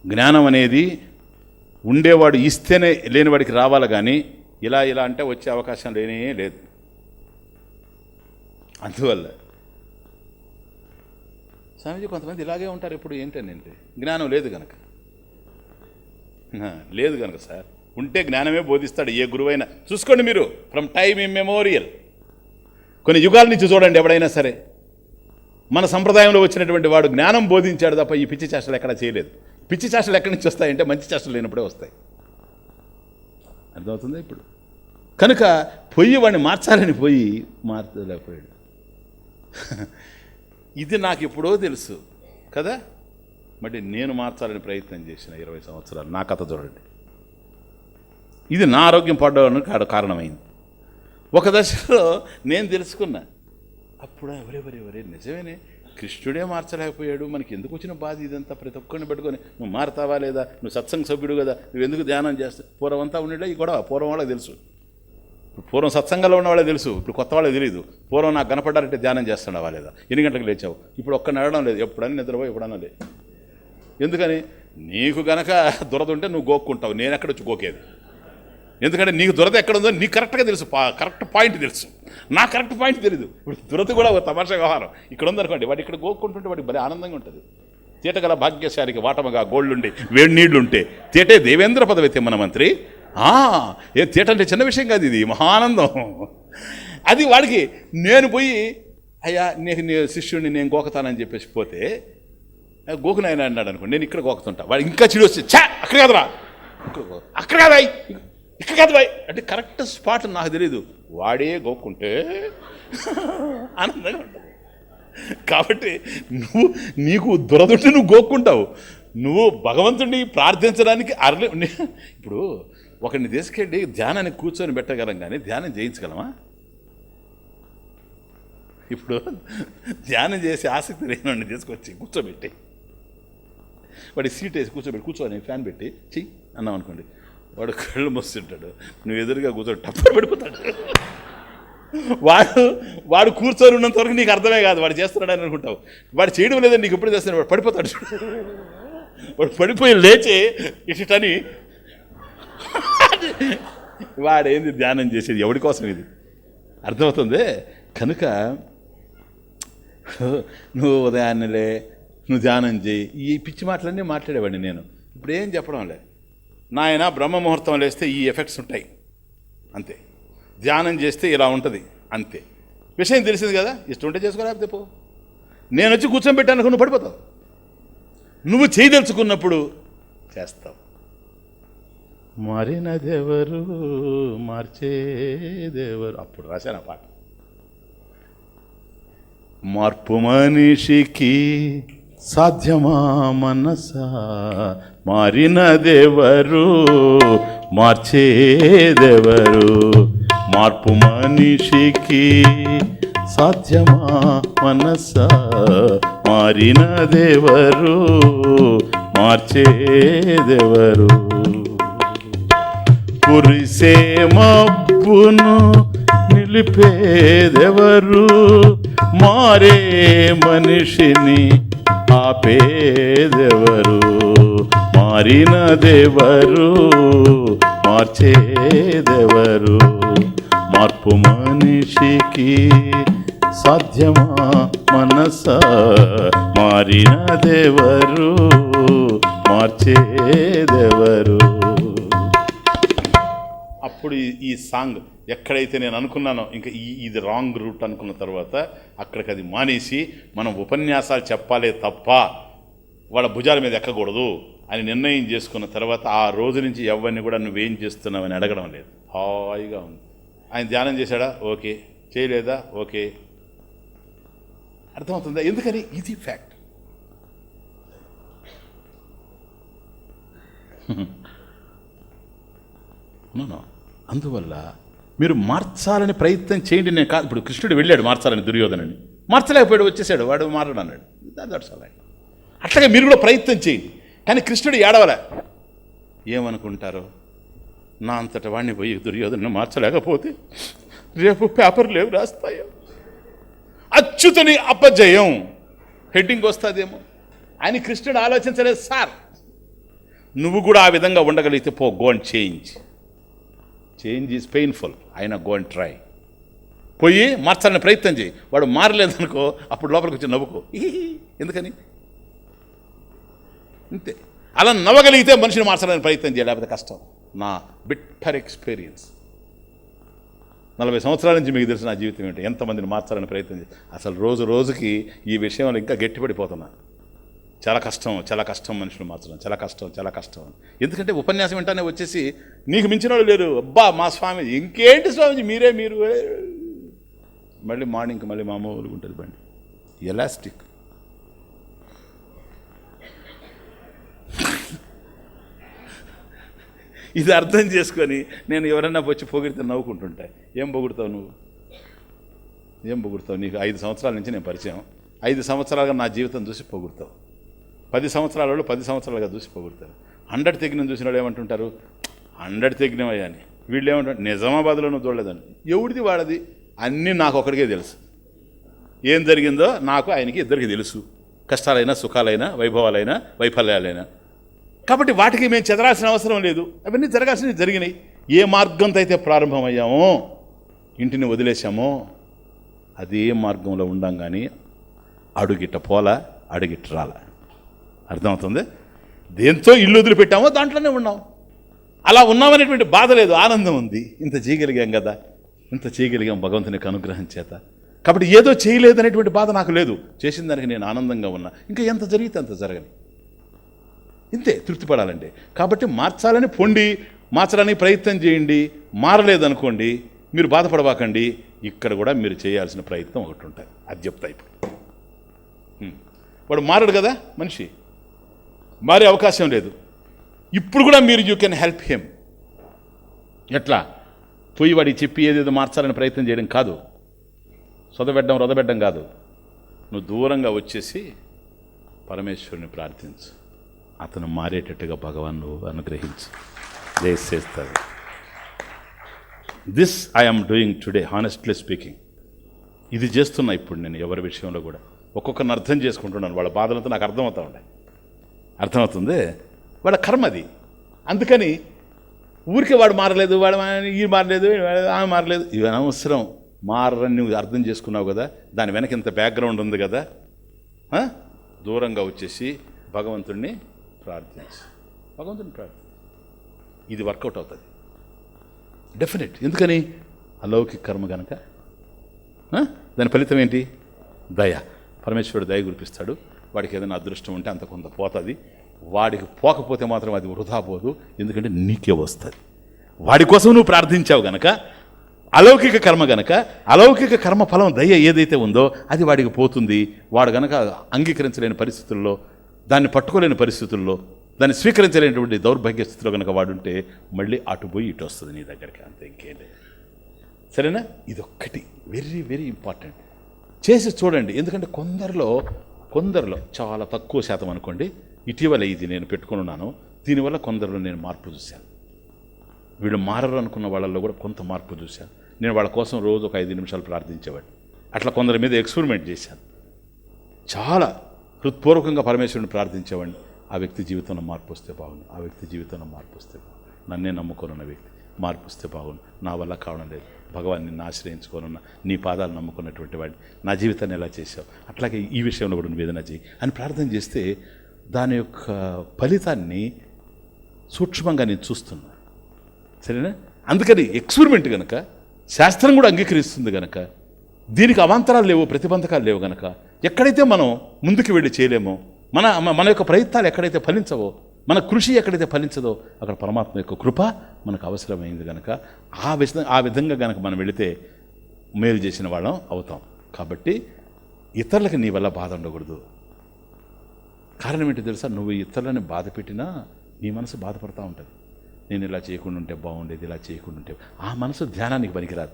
జ్ఞానం అనేది ఉండేవాడు ఇస్తేనే లేనివాడికి రావాలి, కానీ ఇలా ఇలా అంటే వచ్చే అవకాశం లేనే లేదు. అందువల్ల స్వామీజీ కొంతమంది ఇలాగే ఉంటారు. ఇప్పుడు ఏంటంటే జ్ఞానం లేదు కనుక, లేదు కనుక సార్. ఉంటే జ్ఞానమే బోధిస్తాడు ఏ గురువైనా. చూసుకోండి మీరు, ఫ్రమ్ టైమ్ ఇమ్మెమోరియల్, కొన్ని యుగాల నుంచి చూడండి, ఎవడైనా సరే మన సంప్రదాయంలో వచ్చినటువంటి వాడు జ్ఞానం బోధించాడు తప్ప ఈ పిచ్చి చేష్టలు ఎక్కడా చేయలేదు. పిచ్చి చేష్టలు ఎక్కడి నుంచి వస్తాయంటే మంచి చేష్టలు లేనప్పుడే వస్తాయి. అర్థమవుతుందా ఇప్పుడు? కనుక పొయ్యి వాడిని మార్చాలని పోయి మార్చలేకపోయాడు. ఇది నాకు ఎప్పుడో తెలుసు కదా, మరి నేను మార్చాలని ప్రయత్నం చేసిన 20 సంవత్సరాలు. నా కథ చూడండి. ఇది నా ఆరోగ్యం పడడానికి కారణమైంది. ఒక దశలో నేను తెలుసుకున్నా, అప్పుడు ఎవరెవరెవరే నిజమేనే, కృష్ణుడే మార్చలేకపోయాడు, మనకి ఎందుకు వచ్చిన బాధ ఇదంతా? ప్రతి ఒక్కరిని పెట్టుకొని నువ్వు మారతావా లేదా, నువ్వు సత్సంగ సభ్యుడు కదా, నువ్వు ఎందుకు ధ్యానం చేస్తావు? పూర్వం అంతా ఉండేలా ఈ గొడవ పూర్వం వాళ్ళకి తెలుసు. పూర్వం సత్సంగంలో ఉన్న వాళ్ళే తెలుసు, ఇప్పుడు కొత్త వాళ్ళకి తెలియదు. పూర్వం నాకు కనపడ్డారంటే ధ్యానం చేస్తున్నావా లేదా, ఎన్ని గంటలకు లేచావు, ఇప్పుడు ఒక్క నడడం లేదు, ఎప్పుడన్నా నిద్రపోయి ఎప్పుడన్నా లేదు. ఎందుకని? నీకు గనక దురద ఉంటే నువ్వు గోక్కుంటావు, నేను ఎక్కడొచ్చి గోకేది. ఎందుకంటే నీకు దురద ఎక్కడ ఉందో నీకు కరెక్ట్గా తెలుసు, కరెక్ట్ పాయింట్ తెలుసు. నాకు కరెక్ట్ పాయింట్ తెలియదు. ఇప్పుడు దురద కూడా ఒక తమాషా వ్యవహారం. ఇక్కడ ఉందనుకోండి, వాడు ఇక్కడ గోక్కుంటుంటే వాడికి భలే ఆనందంగా ఉంటుంది. తేటగల భాగ్యశాలికి వాటమగా గోళ్ళుండి వేడి నీళ్లుంటే తేటే దేవేంద్ర పదవి తెమ్మన మంత్రి. ఏ తేట అంటే చిన్న విషయం కాదు, ఇది మహానందం. అది వాడికి. నేను పోయి అయ్యా నీకు నీ శిష్యుడిని నేను గోకుతానని చెప్పేసి పోతే గోకునాయన అన్నాడు అనుకోండి, నేను ఇక్కడ గోకుతుంటా. వాడు ఇంకా చిడి వస్తే చా అక్కడ కాదురా, అక్కడ కాదా, ఇక్కడ కాదు బాయ్ అంటే కరెక్ట్ స్పాట్ నాకు తెలీదు. వాడే గోక్కుంటే ఆనందంగా ఉంటుంది. కాబట్టి నీకు దురదుంటే నువ్వు గోక్కుంటావు. నువ్వు భగవంతుడిని ప్రార్థించడానికి ఇప్పుడు ఒకరిని తీసుకెళ్ళి ధ్యానానికి కూర్చొని పెట్టగలం, కానీ ధ్యానం చేయించగలమా? ఇప్పుడు ధ్యానం చేసి ఆసక్తి లేని తీసుకొచ్చి కూర్చోబెట్టి వాడి సీట్ వేసి కూర్చొని ఫ్యాన్ పెట్టి చెయ్యి అన్నాం అనుకోండి, వాడు కళ్ళు మూస్తుంటాడు, నువ్వు ఎదురుగా కూర్చొని టప్పని పడిపోతాడు. వాడు కూర్చొని ఉన్నంత వరకు నీకు అర్థమే కాదు వాడు చేస్తున్నాడని అనుకుంటావు. వాడు చేయడం లేదని నీకు ఎప్పుడు చేస్తున్నాడు, వాడు పడిపోతాడు. వాడు పడిపోయి లేచి ఇటని వాడేంది ధ్యానం చేసేది, ఎవడి కోసం ఇది? అర్థమవుతుంది. కనుక నువ్వు ఉదయాన్నేలే, నువ్వు ధ్యానం చేయి, ఈ పిచ్చి మాటలన్నీ మాట్లాడేవాడిని నేను. ఇప్పుడు ఏం చెప్పడం లే, నాయన బ్రహ్మ ముహూర్తం లేస్తే ఈ ఎఫెక్ట్స్ ఉంటాయి అంతే, ధ్యానం చేస్తే ఇలా ఉంటుంది అంతే. విషయం తెలిసింది కదా, ఇష్టం ఉంటే చేసుకోలేకపోతే పో. నేను వచ్చి కూర్చొని పెట్టాను, నువ్వు పడిపోతావు. నువ్వు చేయదలుచుకున్నప్పుడు చేస్తావు. మారినదెవరు మార్చేదెవరు, అప్పుడు రాశాను ఆ పాట. మార్పు మనిషికి సాధ్యమా మనసా, మారినదెవరు మార్చేదెవరు. మార్పు మనిషికి సాధ్యమా మనసా, మారినదెవరు మార్చేదెవరు. కురిసే మబ్బును నిలిపేదెవరు, మారే మనిషిని ఆపేదెవరు. మారినదెవరు మార్చేదెవరు. మార్పు మనిషికి సాధ్యమా మనసా, మారినదెవరు మార్చేదెవరు. అప్పుడు ఈ సాంగ్ ఎక్కడైతే నేను అనుకున్నానో ఇంకా ఇది రాంగ్ రూట్ అనుకున్న తర్వాత అక్కడికి అది మానేసి మనం ఉపన్యాసాలు చెప్పాలే తప్ప వాళ్ళ భుజాల మీద ఎక్కకూడదు అని నిర్ణయం చేసుకున్న తర్వాత ఆ రోజు నుంచి ఎవరిని కూడా నువ్వేం చేస్తున్నావని అడగడం లేదు, హాయిగా ఉంది. ఆయన ధ్యానం చేశాడా, ఓకే. చేయలేదా, ఓకే. అర్థమవుతుందా? ఎందుకని? ఇది ఫ్యాక్ట్. అందువల్ల మీరు మార్చాలని ప్రయత్నం చేయండి. నేను కాదు, ఇప్పుడు కృష్ణుడు వెళ్ళాడు మార్చాలని దుర్యోధనని, మార్చలేకపోయాడు, వచ్చేసాడు, వాడు మారడు అన్నాడు. That's all right. అట్లాగే మీరు కూడా ప్రయత్నం చేయండి. కానీ కృష్ణుడు ఏడవలే. ఏమనుకుంటారో, నా అంతటా వాడిని పోయి దుర్యోధనను మార్చలేకపోతే రేపు పేపర్లు ఏమి రాస్తాయో, అచ్యుతుని అపజయం హెడ్డింగ్ వస్తుందేమో అని కృష్ణుడు ఆలోచించలేదు. సార్ నువ్వు కూడా ఆ విధంగా ఉండగలిగితే go and change is painful, అయినా గో అండ్ ట్రై. పోయి మార్చాలని ప్రయత్నం చేయి. వాడు మారలేదనుకో, అప్పుడు లోపలికి వచ్చి నవ్వుకో, ఎందుకని అంతే. అలా నవ్వగలిగితే మనిషిని మార్చాలని ప్రయత్నం చేయాలి, లేకపోతే కష్టం. నా బిట్టర్ ఎక్స్పీరియన్స్, 40 సంవత్సరాల నుంచి మీకు తెలిసిన నా జీవితం ఏంటి, ఎంతమందిని మార్చాలని ప్రయత్నం చేసి అసలు రోజు రోజుకి ఈ విషయంలో ఇంకా గట్టిపడిపోతున్నా. చాలా కష్టం మనుషులు మార్చడం, చాలా కష్టం. ఎందుకంటే ఉపన్యాసం వింటానే వచ్చేసి నీకు మించిన వాళ్ళు లేరు, అబ్బా మా స్వామి, ఇంకేంటి స్వామిజీ మీరు మళ్ళీ మార్నింగ్కి మళ్ళీ మామూలుగా ఉంటుంది బండి, ఎలాస్టిక్. ఇది అర్థం చేసుకొని నేను ఎవరన్నా వచ్చి పొగిడితే నవ్వుకుంటుంటాయి. ఏం పొగుడుతావు నువ్వు, నీకు 5 సంవత్సరాల నుంచి నేను పరిచయం, 5 సంవత్సరాలుగా నా జీవితం చూసి పొగుడుతావు. 10 సంవత్సరాల వాళ్ళు 10 సంవత్సరాలుగా చూసి పొగుడతారు. 100 తెగినం చూసిన వాళ్ళు ఏమంటుంటారు, 100 తెగినవయ్యా అని. వీళ్ళు ఏమంటారు, నిజామాబాద్లో నువ్వు చూడలేదని. ఎవడిది వాడది, అన్నీ నాకు ఒకడికే తెలుసు. ఏం జరిగిందో నాకు ఆయనకి ఇద్దరికి తెలుసు, కష్టాలైనా సుఖాలైనా వైభవాలైనా వైఫల్యాలైనా. కాబట్టి వాటికి మేము చెదరాల్సిన అవసరం లేదు, అవన్నీ జరగాల్సినవి జరిగినాయి. ఏ మార్గంతో అయితే ప్రారంభమయ్యామో, ఇంటిని వదిలేసామో అదే మార్గంలో ఉండం, కానీ అడుగిట్ట పోలా అడుగిట్ట రాలా. అర్థమవుతుంది? దేంతో ఇల్లు వదిలిపెట్టామో దాంట్లోనే ఉన్నాం. అలా ఉన్నామనేటువంటి బాధ లేదు, ఆనందం ఉంది. ఇంత చేయగలిగాం కదా, ఇంత చేయగలిగాం భగవంతుని యొక్క అనుగ్రహం చేత. కాబట్టి ఏదో చేయలేదనేటువంటి బాధ నాకు లేదు, చేసిన దానికి నేను ఆనందంగా ఉన్నా. ఇంకా ఎంత జరిగితే అంత జరగని, ఇంతే తృప్తిపడాలంటే. కాబట్టి మార్చాలని పొండి, మార్చడానికి ప్రయత్నం చేయండి. మారలేదనుకోండి, మీరు బాధపడబాకండి. ఇక్కడ కూడా మీరు చేయాల్సిన ప్రయత్నం ఒకటి ఉంటుంది, అది చెప్తా ఇప్పుడు. వాడు మారడు కదా, మనిషి మారే అవకాశం లేదు. ఇప్పుడు కూడా మీరు యూ కెన్ హెల్ప్ హిమ్. ఎట్లా? పోయి వాడికి చెప్పి ఏదేదో మార్చాలని ప్రయత్నం చేయడం కాదు, రొదబెట్టడం కాదు. నువ్వు దూరంగా వచ్చేసి పరమేశ్వరుని ప్రార్థించు, అతను మారేటట్టుగా భగవాన్ నువ్వు అనుగ్రహించు, చేస్తాడు. This I'm doing today, honestly speaking. ఇది చేస్తున్నా ఇప్పుడు నేను ఎవరి విషయంలో కూడా. ఒక్కొక్కరిని అర్థం చేసుకుంటున్నాను, వాళ్ళ బాధలతో నాకు అర్థమవుతుంది. వాళ్ళ కర్మ అది. అందుకని ఊరికే వాడు మారలేదు, ఈ మారలేదు, ఆమె మారలేదు, ఇవి అనవసరం. మారని నువ్వు అర్థం చేసుకున్నావు కదా, దాని వెనక ఇంత బ్యాక్గ్రౌండ్ ఉంది కదా. దూరంగా వచ్చేసి భగవంతుడిని ప్రార్థించు. ఇది వర్కౌట్ అవుతుంది డెఫినెట్. ఎందుకని? అలౌకిక కర్మ కనుక. దాని ఫలితం ఏంటి? దయ. పరమేశ్వరుడు దయ కురిపిస్తాడు. వాడికి ఏదైనా అదృష్టం ఉంటే అంత కొంత పోతుంది. వాడికి పోకపోతే మాత్రం అది వృధా పోదు, ఎందుకంటే నీకే వస్తుంది. వాడి కోసం నువ్వు ప్రార్థించావు గనక, అలౌకిక కర్మ గనక, అలౌకిక కర్మ ఫలం దయ ఏదైతే ఉందో అది వాడికి పోతుంది. వాడు గనక అంగీకరించలేని పరిస్థితుల్లో, దాన్ని పట్టుకోలేని పరిస్థితుల్లో, దాన్ని స్వీకరించలేనటువంటి దౌర్భాగ్య స్థితిలో కనుక వాడుంటే మళ్ళీ అటు పోయి ఇటు వస్తుంది నీ దగ్గరికి, అంతే, ఇంకేం లేదు. సరేనా? ఇదొక్కటి వెరీ వెరీ ఇంపార్టెంట్. చేసి చూడండి. ఎందుకంటే కొందరిలో చాలా తక్కువ శాతం అనుకోండి, ఇటీవల ఇది నేను పెట్టుకుని ఉన్నాను, దీనివల్ల కొందరిలో నేను మార్పు చూశాను. వీళ్ళు మారరు అనుకున్న వాళ్ళల్లో కూడా కొంత మార్పు చూశాను. నేను వాళ్ళ కోసం రోజు ఒక 5 నిమిషాలు ప్రార్థించేవాడిని. అట్లా కొందరి మీద ఎక్స్పెరిమెంట్ చేశాను. చాలా హృత్పూర్వకంగా పరమేశ్వరుని ప్రార్థించేవాడిని. ఆ వ్యక్తి జీవితంలో మార్పు వస్తే బాగుండు, ఆ వ్యక్తి జీవితంలో మార్పు వస్తే బాగుండు, నన్నే నమ్ముకోనున్న వ్యక్తి మార్పు వస్తే బాగుండు, నా వల్ల కావడం లేదు, భగవాన్ నిన్ను ఆశ్రయించుకోనున్నా, నీ పాదాలు నమ్ముకున్నటువంటి వాడిని, నా జీవితాన్ని ఎలా చేసావు, అట్లాగే ఈ విషయంలో కూడా నువ్వు ఏదైనా చేయి అని ప్రార్థన చేస్తే దాని యొక్క ఫలితాన్ని సూక్ష్మంగా నేను చూస్తున్నా. సరేనా? అందుకని ఎక్స్పెరిమెంట్ కనుక, శాస్త్రం కూడా అంగీకరిస్తుంది కనుక, దీనికి అవాంతరాలు లేవు, ప్రతిబంధకాలు లేవు కనుక, ఎక్కడైతే మనం ముందుకు వెళ్ళి చేయలేమో, మన యొక్క ప్రయత్నాలు ఎక్కడైతే ఫలించవో, మన కృషి ఎక్కడైతే ఫలించదో అక్కడ పరమాత్మ యొక్క కృప మనకు అవసరమైంది కనుక ఆ విధంగా కనుక మనం వెళితే మేలు చేసిన వాళ్ళం అవుతాం. కాబట్టి ఇతరులకు నీ వల్ల బాధ ఉండకూడదు. కారణం ఏంటి తెలుసా? నువ్వు ఇతరులని బాధ పెట్టినా నీ మనసు బాధపడుతూ ఉంటుంది. నేను ఇలా చేయకుండా ఉంటే బాగుండేది, ఇలా చేయకుండా ఉంటే. ఆ మనసు ధ్యానానికి పనికిరాదు,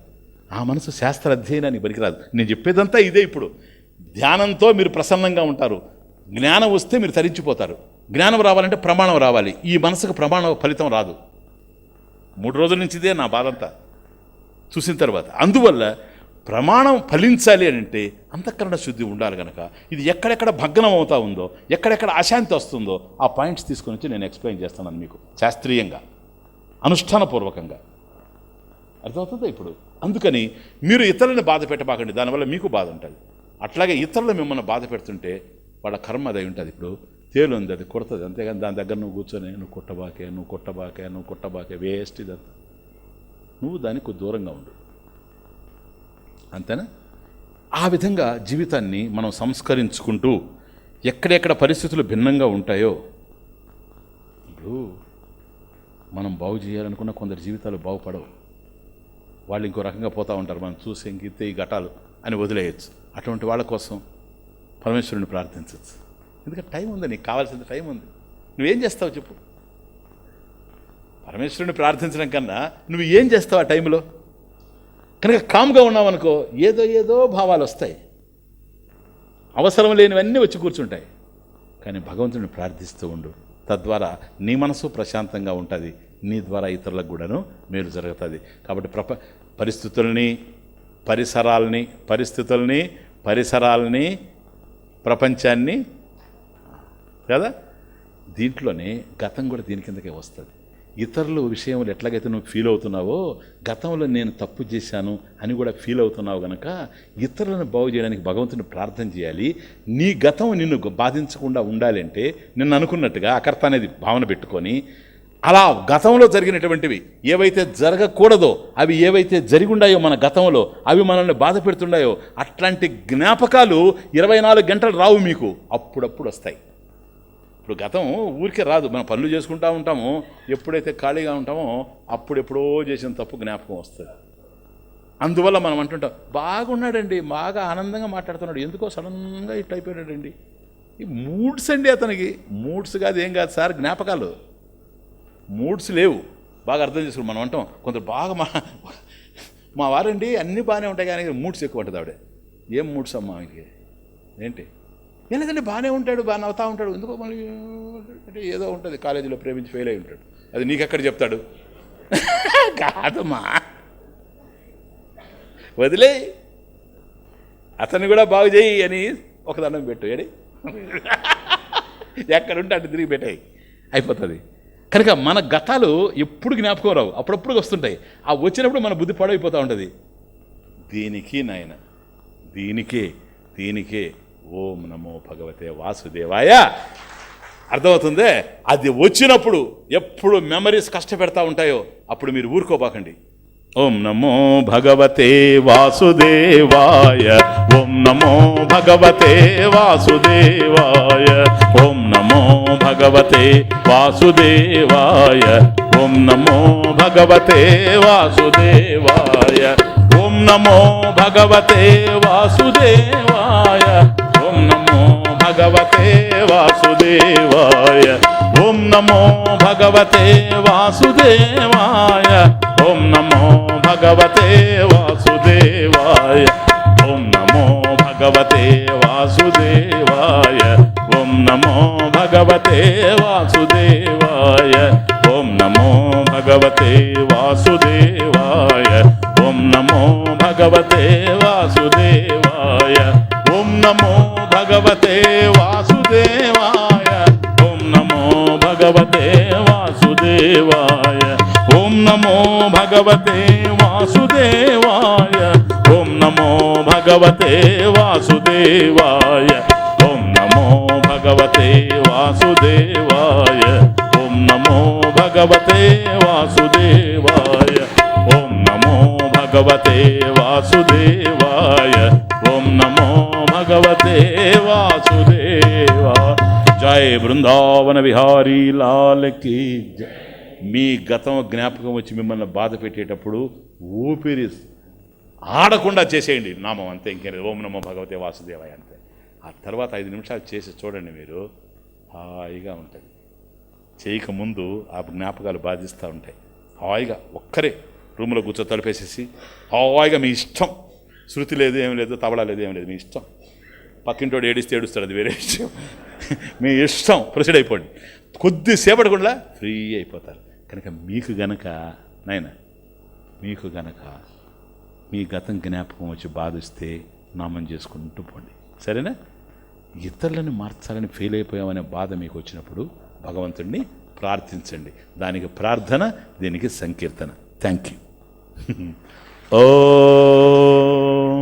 ఆ మనసు శాస్త్ర అధ్యయనానికి పనికిరాదు. నేను చెప్పేదంతా ఇదే. ఇప్పుడు ధ్యానంతో మీరు ప్రసన్నంగా ఉంటారు, జ్ఞానం వస్తే మీరు తరించిపోతారు. జ్ఞానం రావాలంటే ప్రమాణం రావాలి. ఈ మనసుకు ప్రమాణ ఫలితం రాదు. 3 రోజుల నుంచి ఇదే నా బాధంతా చూసిన తర్వాత. అందువల్ల ప్రమాణం ఫలించాలి అని అంటే అంతఃకరణ శుద్ధి ఉండాలి కనుక ఇది ఎక్కడెక్కడ భగ్నం అవుతా ఉందో, ఎక్కడెక్కడ అశాంతి వస్తుందో ఆ పాయింట్స్ తీసుకొని వచ్చి నేను ఎక్స్ప్లెయిన్ చేస్తాను మీకు శాస్త్రీయంగా, అనుష్ఠానపూర్వకంగా. అర్థమవుతుందా ఇప్పుడు? అందుకని మీరు ఇతరులని బాధ పెట్టబాకండి, దానివల్ల మీకు బాధ ఉంటుంది. అట్లాగే ఇతరులు మిమ్మల్ని బాధ పెడుతుంటే వాళ్ళ కర్మ అది ఉంటుంది. ఇప్పుడు తేలు ఉంది, అది కొడుతుంది, అంతేగాని దాని దగ్గర నువ్వు కూర్చొని నువ్వు కొట్టబాకే వేస్ట్ ఇదంతా. నువ్వు దానికి దూరంగా ఉండు, అంతేనా? ఆ విధంగా జీవితాన్ని మనం సంస్కరించుకుంటూ ఎక్కడెక్కడ పరిస్థితులు భిన్నంగా ఉంటాయో, ఇప్పుడు మనం బాగు చేయాలనుకున్న కొందరి జీవితాలు బాగుపడవు, వాళ్ళు ఇంకో రకంగా పోతూ ఉంటారు, మనం చూసి ఇంకితే ఈ ఘటాలు అని వదిలేయచ్చు. అటువంటి వాళ్ళ కోసం పరమేశ్వరుని ప్రార్థించవచ్చు. ఎందుకంటే టైం ఉంది, నీకు కావాల్సిన టైం ఉంది. నువ్వేం చేస్తావు చెప్పు? పరమేశ్వరుని ప్రార్థించడం కన్నా నువ్వు ఏం చేస్తావు ఆ టైంలో? కనుక కామ్గా ఉన్నావనుకో ఏదో భావాలు వస్తాయి, అవసరం లేనివన్నీ వచ్చి కూర్చుంటాయి. కానీ భగవంతుని ప్రార్థిస్తూ ఉండు, తద్వారా నీ మనసు ప్రశాంతంగా ఉంటుంది, నీ ద్వారా ఇతరులకు కూడాను మేలు జరుగుతుంది. కాబట్టి పరిసరాలని ప్రపంచాన్ని కదా, దీంట్లోనే గతం కూడా దీని కిందకే వస్తుంది. ఇతరుల విషయంలో ఎట్లాగైతే నువ్వు ఫీల్ అవుతున్నావో, గతంలో నేను తప్పు చేశాను అని కూడా ఫీల్ అవుతున్నావు కనుక ఇతరులను బాగు చేయడానికి భగవంతుని ప్రార్థన చేయాలి. నీ గతం నిన్ను బాధించకుండా ఉండాలంటే నిన్ను అనుకున్నట్టుగా అకర్త అనేది భావన పెట్టుకొని, అలా గతంలో జరిగినటువంటివి ఏవైతే జరగకూడదో, అవి ఏవైతే జరిగి ఉన్నాయో మన గతంలో, అవి మనల్ని బాధ పెడుతున్నాయో, అట్లాంటి జ్ఞాపకాలు 24 గంటలు రావు మీకు, అప్పుడప్పుడు వస్తాయి. ఇప్పుడు గతం ఊరికే రాదు, మనం పనులు చేసుకుంటూ ఉంటాము, ఎప్పుడైతే ఖాళీగా ఉంటామో అప్పుడెప్పుడో చేసిన తప్పు జ్ఞాపకం వస్తుంది. అందువల్ల మనం అంటుంటాం, బాగున్నాడండి, బాగా ఆనందంగా మాట్లాడుతున్నాడు, ఎందుకో సడన్గా ఇట్లా అయిపోయాడండి. ఈ మూడ్స్ అండి, అతనికి మూడ్స్ కాదు, ఏం కాదు సార్, జ్ఞాపకాలు. మూడ్స్ లేవు, బాగా అర్థం చేసుకుని మనం అంటాం. కొందరు బాగా మా వారండి అన్నీ బాగానే ఉంటాయి కానీ మూడ్స్ ఎక్కువ ఉంటుంది. ఆవిడ ఏం మూడ్స్ అమ్మా ఆయనకి ఏంటి? ఏం లేదండి, బాగానే ఉంటాడు, బాగా నవ్వుతూ ఉంటాడు, ఎందుకో మళ్ళీ అంటే ఏదో ఉంటుంది, కాలేజీలో ప్రేమించి ఫెయిల్ అయి ఉంటాడు, అది నీకెక్కడ చెప్తాడు? కాదమ్మా, వదిలే, అతన్ని కూడా బాగు చేయి అని ఒక దండం పెట్టు, ఏడి ఎక్కడుంటే అటు తిరిగి పెట్టాయి, అయిపోతుంది. కనుక మన గతాలు ఎప్పుడు జ్ఞాపకం రావు, అప్పుడప్పుడు వస్తుంటాయి. ఆ వచ్చినప్పుడు మన బుద్ధి పాడైపోతూ ఉంటుంది. దీనికి నాయన, దీనికే ఓం నమో భగవతే వాసుదేవాయ. అర్థమవుతుందే? అది వచ్చినప్పుడు ఎప్పుడు మెమరీస్ కష్టపెడతా ఉంటాయో అప్పుడు మీరు ఊరుకోబాకండి. ఓం నమో భగవతే వాసుదేవాయ, ఓం నమో భగవతే వాసుదేవాయ, ఓం నమో భగవతే వాసుదేవాయ, ఓం నమో భగవతే వాసుదేవాయ, ఓం నమో భగవతే వాసుదేవాయ, ఓం నమో భగవతే వాసుదేవాయ, ఓం నమో భగవతే వాసుదేవాయ, ఓం నమో భగవతే వాసుదేవాయ, ఓం నమో భగవతే వాసుదేవాయ, ఓం నమో భగవతే వాసుదేవాయ, ఓం నమో భగవతే వాసుదేవాయ, ఓం నమో భగవతే వాసుదేవాయ, ఓం నమో భగవతే వాసుదేవాయ, ఓం నమో భగవతే వాసుదేవాయ, ఓం నమో భగవతే వాసుదేవాయ, ఓం నమో భగవతే వాసుదేవాయ, ఓం నమో భగవతే వాసుదేవాయ, ఓం నమో భగవతే వాసుదేవాయ, ఓం నమో భగవతే వాసుదేవాయ, ఓం నమో భగవతే వాసుదేవాయ. జై బృందావన విహారీ లాల్ కీ జై. మీ గతం జ్ఞాపకం వచ్చి మిమ్మల్ని బాధ పెట్టేటప్పుడు ఊపిరి ఆడకుండా చేసేయండి నామం, అంతే, ఇంకేం. ఓం నమో భగవతే వాసుదేవాయ అంతే. ఆ తర్వాత 5 నిమిషాలు చేసి చూడండి, మీరు హాయిగా ఉంటుంది. చేయకముందు ఆ జ్ఞాపకాలు బాధిస్తూ ఉంటాయి. హాయిగా ఒక్కరే రూమ్లో కూర్చో తలుపేసేసి హాయిగా మీ ఇష్టం, శృతి లేదు, ఏం లేదు, తబలా లేదు, ఏం లేదు, మీ ఇష్టం. పక్కింటోడు ఏడిస్తే ఏడుస్తాడు, అది వేరే విషయం. మీ ఇష్టం, ప్రొసీడ్ అయిపోండి. కొద్దిసేపటి కూడా ఫ్రీ అయిపోతారు. కనుక మీకు గనక మీ గతం జ్ఞాపకం వచ్చి బాధిస్తే నామం చేసుకుంటూ పోండి, సరేనా? ఇతరులను మార్చాలని ఫెయిల్ అయిపోయామనే బాధ మీకు వచ్చినప్పుడు భగవంతుడిని ప్రార్థించండి. దానికి ప్రార్థన, దీనికి సంకీర్తన. Thank you. ఓం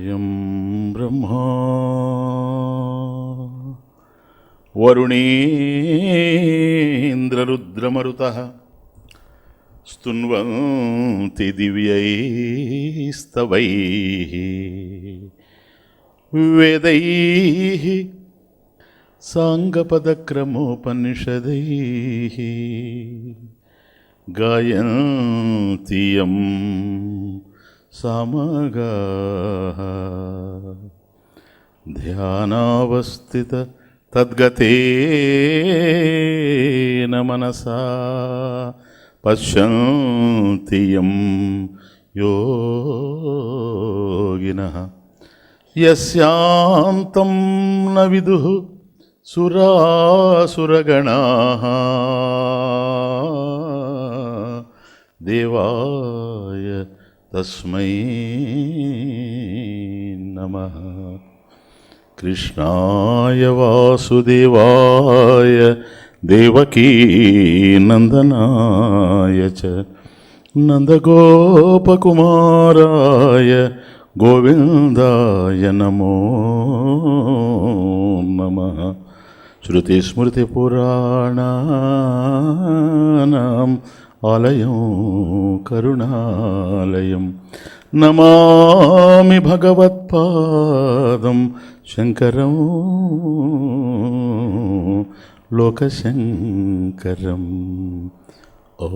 యం బ్రహ్మా వరుణేంద్రరుద్రమరుతః స్తున్వంతి దివ్యైస్తవైః వేదైః సాంగపదక్రమోపనిషదైః గాయంతి యం సామగాః ధ్యానావస్థిత తద్గతేన మనసా పశ్యంతి యం యోగినః యస్యాంతం న విదుః సురాసురగణాః దేవాయ తస్మై నమః. కృష్ణాయ వాసుదేవాయ దేవకీనందనాయ చ నందగోపకుమారాయ గోవిందాయ నమో నమః. శృతిస్మృతిపురాణానాం ఆలయం కరుణాలయం నమామి భగవత్పాదం శంకరం లోకశంకరం. ఓ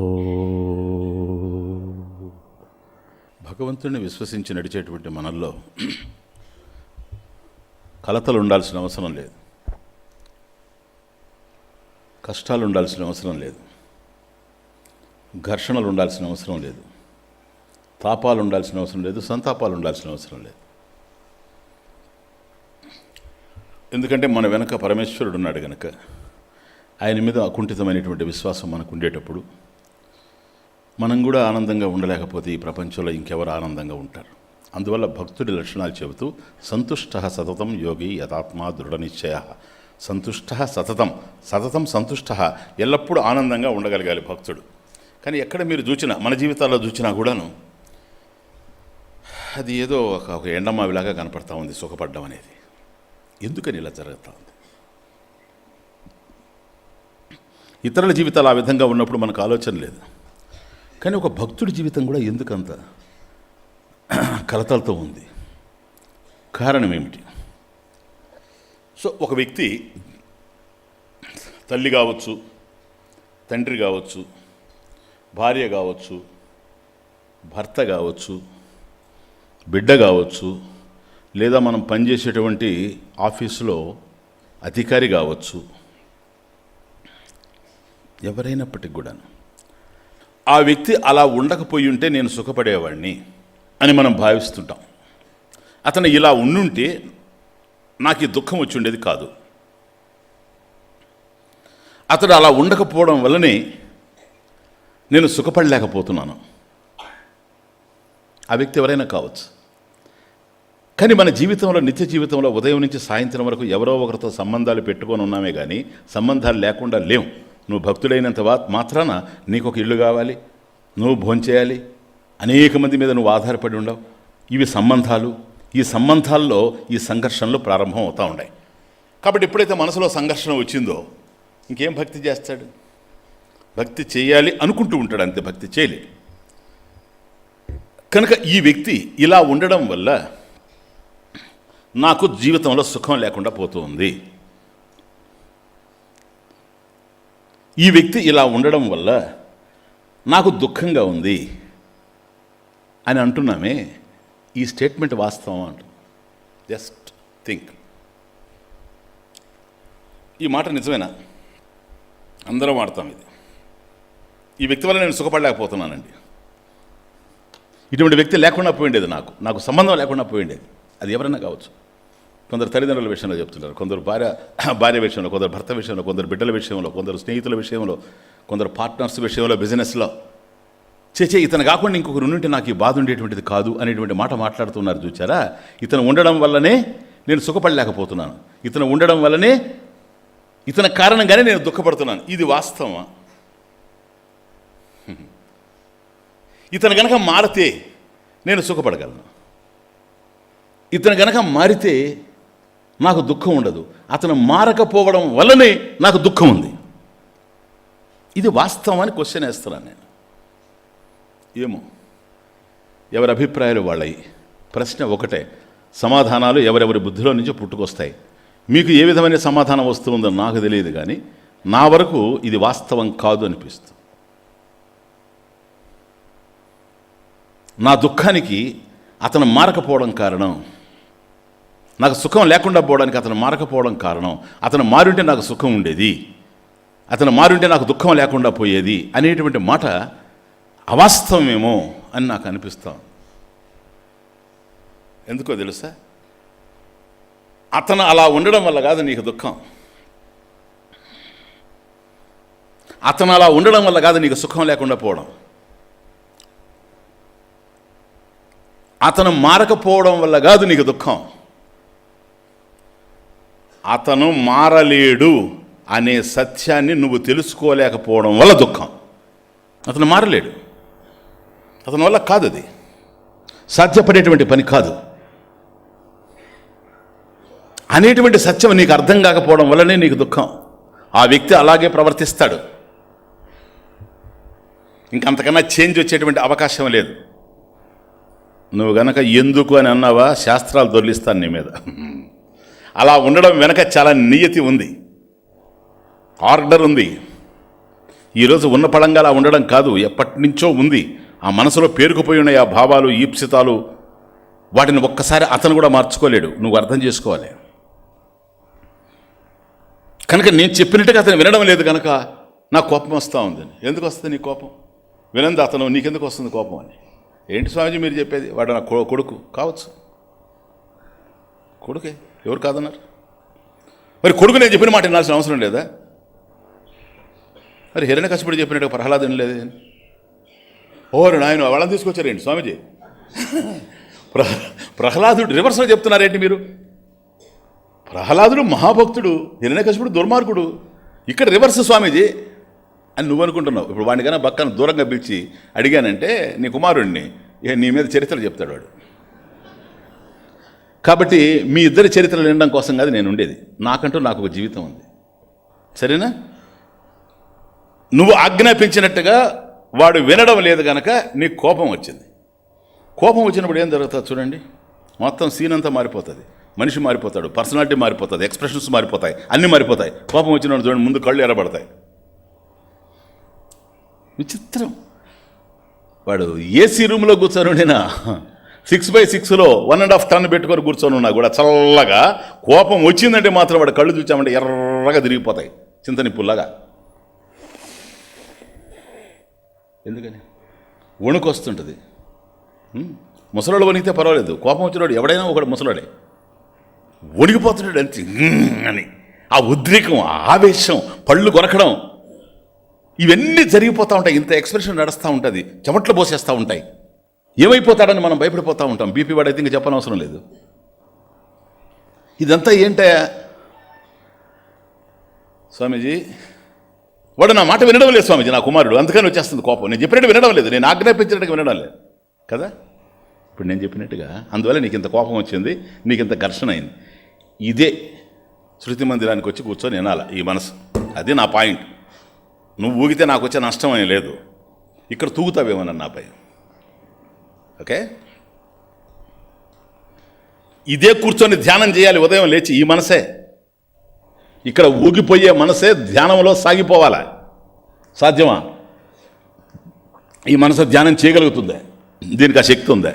భగవంతుడిని విశ్వసించి నడిచేటువంటి మనల్లో కలతలు ఉండాల్సిన అవసరం లేదు, కష్టాలు ఉండాల్సిన అవసరం లేదు, ఘర్షణలు ఉండాల్సిన అవసరం లేదు, తాపాలు ఉండాల్సిన అవసరం లేదు, సంతాపాలు ఉండాల్సిన అవసరం లేదు. ఎందుకంటే మన వెనక పరమేశ్వరుడు ఉన్నాడు కనుక ఆయన మీద అకుంఠితమైనటువంటి విశ్వాసం మనకు ఉండేటప్పుడు మనం కూడా ఆనందంగా ఉండలేకపోతే ఈ ప్రపంచంలో ఇంకెవరు ఆనందంగా ఉంటారు? అందువల్ల భక్తుడి లక్షణాలు చెబుతూ సంతుష్ట సతతం యోగి యథాత్మా దృఢ నిశ్చయ. సంతుష్ట సతతం, సతతం సంతుష్ట, ఎల్లప్పుడూ ఆనందంగా ఉండగలగాలి భక్తుడు. కానీ ఎక్కడ మీరు చూచినా, మన జీవితాల్లో చూచినా కూడాను అది ఏదో ఒక ఎండమావిలాగా కనపడతా ఉంది సుఖపడ్డం అనేది. ఎందుకని ఇలా జరుగుతూ ఉంది? ఇతరుల జీవితాలు ఆ విధంగా ఉన్నప్పుడు మనకు ఆలోచన లేదు. కానీ ఒక భక్తుడి జీవితం కూడా ఎందుకంత కలతలతో ఉంది? కారణం ఏమిటి? సో ఒక వ్యక్తి తల్లి కావచ్చు, తండ్రి కావచ్చు, భార్య కావచ్చు, భర్త కావచ్చు, బిడ్డ కావచ్చు, లేదా మనం పనిచేసేటువంటి ఆఫీసులో అధికారి కావచ్చు, ఎవరైనప్పటికి కూడాను ఆ వ్యక్తి అలా ఉండకపోయి ఉంటే నేను సుఖపడేవాడిని అని మనం భావిస్తుంటాం. అతను ఇలా ఉండుంటే నాకు ఈ దుఃఖం వచ్చి ఉండేది కాదు. అతడు అలా ఉండకపోవడం వల్లనే నేను సుఖపడలేకపోతున్నాను. ఆ వ్యక్తి ఎవరైనా కావచ్చు. కానీ మన జీవితంలో, నిత్య జీవితంలో ఉదయం నుంచి సాయంత్రం వరకు ఎవరో ఒకరితో సంబంధాలు పెట్టుకొని ఉన్నామే కానీ సంబంధాలు లేకుండా లేవు. నువ్వు భక్తుడైనంత మాత్రాన నీకు ఒక ఇల్లు కావాలి, నువ్వు భోంచేయాలి, అనేక మంది మీద నువ్వు ఆధారపడి ఉండవు. ఇవి సంబంధాలు. ఈ సంబంధాల్లో ఈ సంఘర్షణలు ప్రారంభం అవుతూ ఉన్నాయి. కాబట్టి ఎప్పుడైతే మనసులో సంఘర్షణ వచ్చిందో ఇంకేం భక్తి చేస్తాడు? భక్తి చేయాలి అనుకుంటూ ఉంటాడు, అంతే, భక్తి చేయలే. కనుక ఈ వ్యక్తి ఇలా ఉండడం వల్ల నాకు జీవితంలో సుఖం లేకుండా పోతుంది. ఈ వ్యక్తి ఇలా ఉండడం వల్ల నాకు దుఃఖంగా ఉంది అని అంటున్నామే, ఈ స్టేట్మెంట్ వాస్తవం అంట. జస్ట్ థింక్, ఈ మాట నిజమేనా? అందరం వాడతాం ఇది. ఈ వ్యక్తి వల్ల నేను సుఖపడలేకపోతున్నానండి. ఇటువంటి వ్యక్తి లేకుండా పోయిండేది, నాకు సంబంధం లేకుండా పోయిండేది. అది ఎవరైనా కావచ్చు. కొందరు తల్లిదండ్రుల విషయంలో చెప్తుంటారు, కొందరు భార్య విషయంలో, కొందరు భర్త విషయంలో, కొందరు బిడ్డల విషయంలో, కొందరు స్నేహితుల విషయంలో, కొందరు పార్ట్నర్స్ విషయంలో, బిజినెస్లో. ఇతను కాకుండా ఇంకొకరు ఉంటే నాకు ఈ బాధ ఉండేటువంటిది కాదు అనేటువంటి మాట మాట్లాడుతున్నారు. చూచారా? ఇతను ఉండడం వల్లనే నేను సుఖపడలేకపోతున్నాను, ఇతను ఉండడం వల్లనే, ఇతని కారణంగానే నేను దుఃఖపడుతున్నాను. ఇది వాస్తవమా? ఇతను గనక మారితే నేను సుఖపడగలను, ఇతను గనక మారితే నాకు దుఃఖం ఉండదు. అతను మారకపోవడం వల్లనే నాకు దుఃఖం ఉంది. ఇది వాస్తవం అని క్వశ్చన్ వేస్తున్నాను నేను. ఏమో, ఎవరి అభిప్రాయాలు వాళ్ళవి. ప్రశ్న ఒకటే, సమాధానాలు ఎవరెవరి బుద్ధిలో నుంచో పుట్టుకొస్తాయి. మీకు ఏ విధమైన సమాధానం వస్తుందో నాకు తెలియదు, కానీ నా వరకు ఇది వాస్తవం కాదు అనిపిస్తుంది. నా దుఃఖానికి అతను మారకపోవడం కారణం, నాకు సుఖం లేకుండా పోవడానికి అతను మారకపోవడం కారణం, అతను మారుంటే నాకు సుఖం ఉండేది, అతను మారుంటే నాకు దుఃఖం లేకుండా పోయేది అనేటువంటి మాట అవాస్తవమేమో అని నాకు అనిపిస్తాం. ఎందుకో తెలుసా? అతను అలా ఉండడం వల్ల కాదు నీకు దుఃఖం, అతను అలా ఉండడం వల్ల కాదు నీకు సుఖం లేకుండా పోవడం, అతను మారకపోవడం వల్ల కాదు నీకు దుఃఖం, అతను మారలేడు అనే సత్యాన్ని నువ్వు తెలుసుకోలేకపోవడం వల్ల దుఃఖం. అతను మారలేడు, అతని వల్ల కాదు, అది సాధ్యపడేటువంటి పని కాదు అనేటువంటి సత్యం నీకు అర్థం కాకపోవడం వల్లనే నీకు దుఃఖం. ఆ వ్యక్తి అలాగే ప్రవర్తిస్తాడు, ఇంకంతకన్నా చేంజ్ వచ్చేటువంటి అవకాశం లేదు. నువ్వు గనక ఎందుకు అని అన్నావా, శాస్త్రాలు దొర్లిస్తాను నీ మీద. అలా ఉండడం వెనక చాలా నియతి ఉంది, ఆర్డర్ ఉంది. ఈరోజు ఉన్న పళంగా అలా ఉండడం కాదు, ఎప్పటి నుంచో ఉంది. ఆ మనసులో పేరుకుపోయి ఉన్నాయి ఆ భావాలు, ఈప్సితాలు. వాటిని ఒక్కసారి అతను కూడా మార్చుకోలేడు, నువ్వు అర్థం చేసుకోవాలి. కనుక నేను చెప్పినట్టుగా అతను వినడం లేదు కనుక నాకు కోపం వస్తూ ఉందని. ఎందుకు వస్తుంది నీ కోపం? వినంది అతను, నీకెందుకు వస్తుంది కోపం అని. ఏంటి స్వామీజీ మీరు చెప్పేది? వాడు నా కొడుకు కావచ్చు, కొడుకే, ఎవరు కాదన్నారు? మరి కొడుకు నేను చెప్పిన మాట వినాల్సిన అవసరం లేదా? మరి హిరణ్యకశిపుడు చెప్పినట్టు ప్రహ్లాదుని లేదు. ఓరు నాయన, వాళ్ళని తీసుకొచ్చారేంటి స్వామీజీ? ప్రహ్లాదుడు రివర్స్లో చెప్తున్నారేంటి మీరు? ప్రహ్లాదుడు మహాభక్తుడు, హిరణ్యకశిపుడు దుర్మార్గుడు. ఇక్కడ రివర్స్ స్వామీజీ అని నువ్వు అనుకుంటున్నావు. ఇప్పుడు వాడిని కన్నా పక్కన దూరంగా పిలిచి అడిగానంటే నీ కుమారుడిని, ఇక నీ మీద చరిత్రలు చెప్తాడు వాడు. కాబట్టి మీ ఇద్దరి చరిత్రలు వినడం కోసం కాదు నేను ఉండేది, నాకు ఒక జీవితం ఉంది. సరేనా? నువ్వు ఆజ్ఞాపించినట్టుగా వాడు వినడం లేదు కనుక నీకు కోపం వచ్చింది. కోపం వచ్చినప్పుడు ఏం జరుగుతుంది చూడండి, మొత్తం సీన్ అంతా మారిపోతుంది. మనిషి మారిపోతాడు, పర్సనాలిటీ మారిపోతుంది, ఎక్స్ప్రెషన్స్ మారిపోతాయి, అన్నీ మారిపోతాయి. కోపం వచ్చినప్పుడు చూడండి, ముందు కళ్ళు ఎర్రబడతాయి. విచిత్రం. వాడు ఏసీ రూమ్లో కూర్చొని ఉండినా 6x6లో 1.5 టన్ పెట్టుకొని కూర్చొని ఉన్నా కూడా చల్లగా, కోపం వచ్చిందంటే మాత్రం వాడు కళ్ళు చూచామంటే ఎర్రగా తిరిగిపోతాయి, చింతనిప్పుల్లాగా. ఎందుకని? వణుకు వస్తుంటుంది. ముసలాడు వణిగితే పర్వాలేదు, కోపం వచ్చినాడు ఎవడైనా ఒకడు ముసలాడే వణిగిపోతున్నాడు అంతే అని. ఆ ఉద్రేకం, ఆవేశం, పళ్ళు కొరకడం, ఇవన్నీ జరిగిపోతూ ఉంటాయి. ఇంత ఎక్స్ప్రెషన్ నడుస్తూ ఉంటుంది, చెమట్లు పోసేస్తూ ఉంటాయి. ఏమైపోతాడని మనం భయపడిపోతూ ఉంటాం. బీపీ వాడైతే ఇంకా చెప్పనవసరం లేదు. ఇదంతా ఏంటయ్యా స్వామీజీ? వాడు నా మాట వినడం లేదు స్వామీజీ, నా కుమారుడు, అందుకని వచ్చేస్తుంది కోపం. నేను చెప్పినట్టు వినడం లేదు, నేను ఆజ్ఞాపించినట్టుగా వినడం లేదు కదా. ఇప్పుడు నేను చెప్పినట్టుగా అందువల్ల నీకు ఇంత కోపం వచ్చింది, నీకు ఇంత ఘర్షణ అయింది. ఇదే శృతి మందిరానికి వచ్చి కూర్చొని వినాల ఈ మనసు. అది నా పాయింట్. నువ్వు ఊగితే నాకు వచ్చే నష్టం అని లేదు, ఇక్కడ తూగుతావేమోనన్న నా భయం. ఓకే, ఇదే కూర్చొని ధ్యానం చేయాలి ఉదయం లేచి. ఈ మనసే, ఇక్కడ ఊగిపోయే మనసే ధ్యానంలో సాగిపోవాలా. సాధ్యమా? ఈ మనసు ధ్యానం చేయగలుగుతుందా? దీనికి ఆ శక్తి ఉందా?